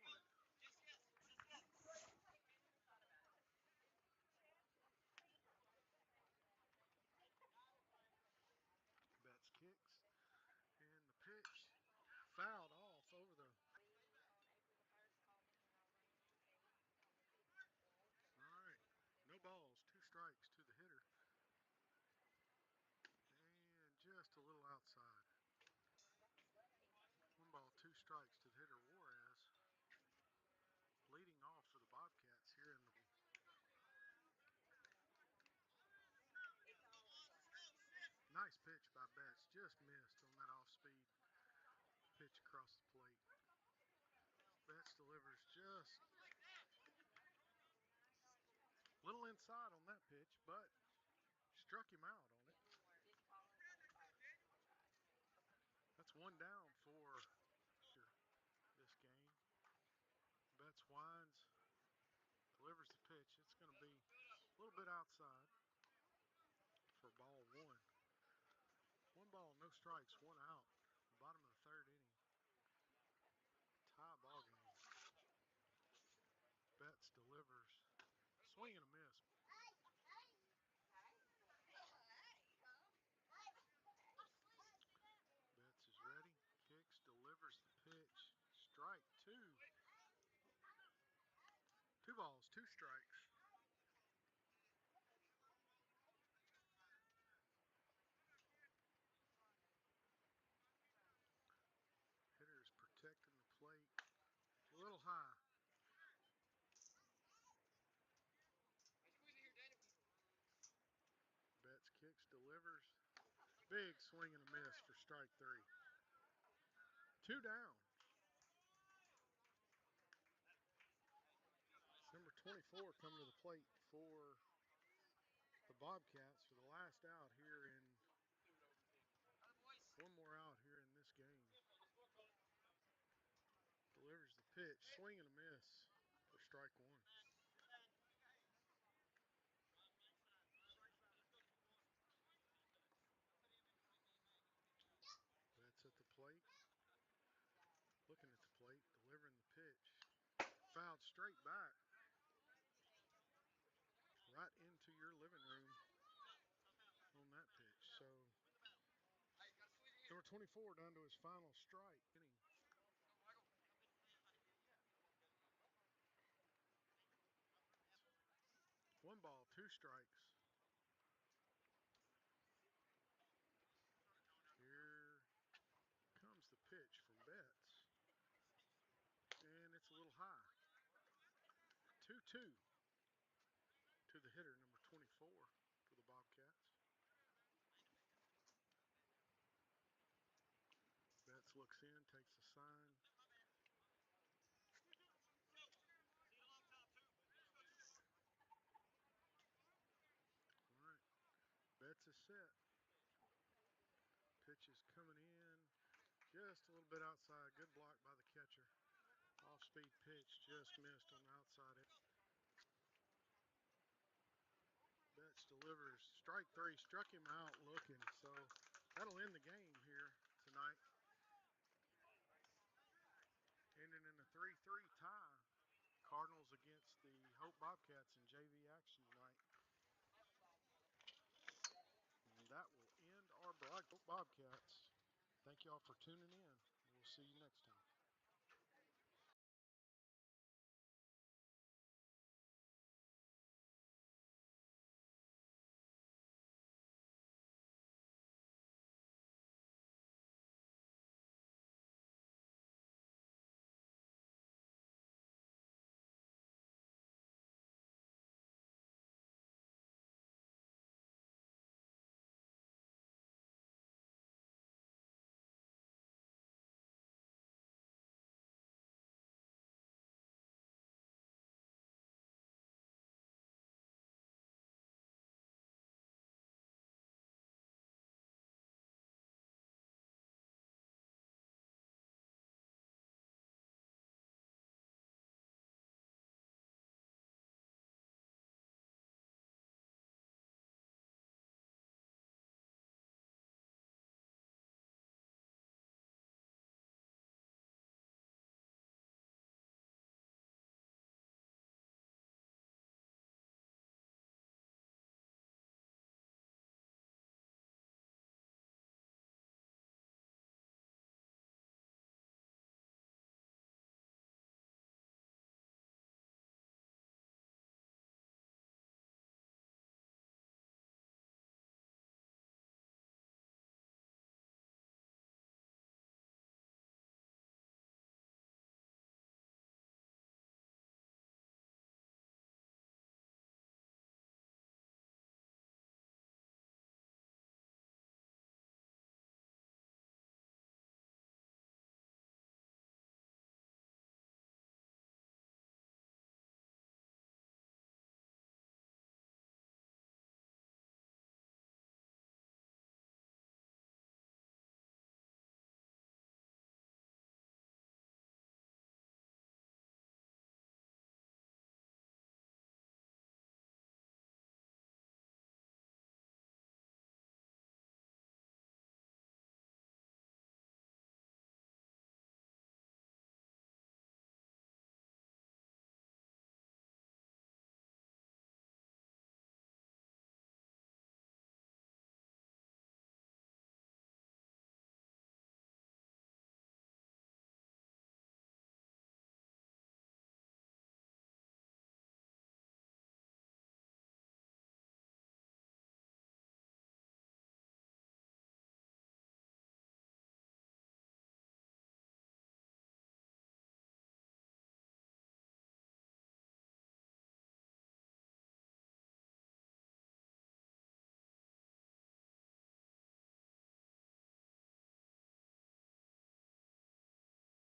Betts kicks, and the pitch fouled off over the. All right, no balls, 2 strikes to the hitter, and just a little outside. 1 ball, 2 strikes to the hitter Juarez. Leading off for the Bobcats here in the pitch by Betts. Just missed on that off-speed pitch across the plate. Betts delivers just a little inside on that pitch, but struck him out on it. That's one down for this game. Betts winds, delivers the pitch. It's going to be a little bit outside for ball one. 1 ball, no strikes, 1 out. Bottom of the 3rd inning. Tie ball game. Betts delivers. Swing and a miss. Betts is ready. Kicks, delivers the pitch. Strike 2. 2 balls, 2 strikes. Hitter is protecting the plate. A little high. Betts kicks, delivers. Big swing and a miss for strike 3. 2 down. Number 24 coming to the plate for the Bobcats for the last out here in, one more out here in this game. Delivers the pitch, swing and a miss for strike 1. Betts at the plate, looking at the plate, delivering the pitch. Fouled straight back, right into your living room on that pitch. So number 24 down to his final strike inning. One ball, 2 strikes. Here comes the pitch from Betts. And it's a little high. 2-2 to the hitter, number 24 for the Bobcats. Betts looks in, takes a sign. All right, Betts is set. Pitch is coming in just a little bit outside. Good block by the catcher. Off-speed pitch just missed on the outside. Betts delivers. Strike 3, struck him out looking. So that'll end the game here tonight. Ending in a 3-3 tie. Cardinals against the Hope Bobcats in JV action tonight. And that will end our Hope Bobcats. Thank y'all for tuning in. We'll see you next time.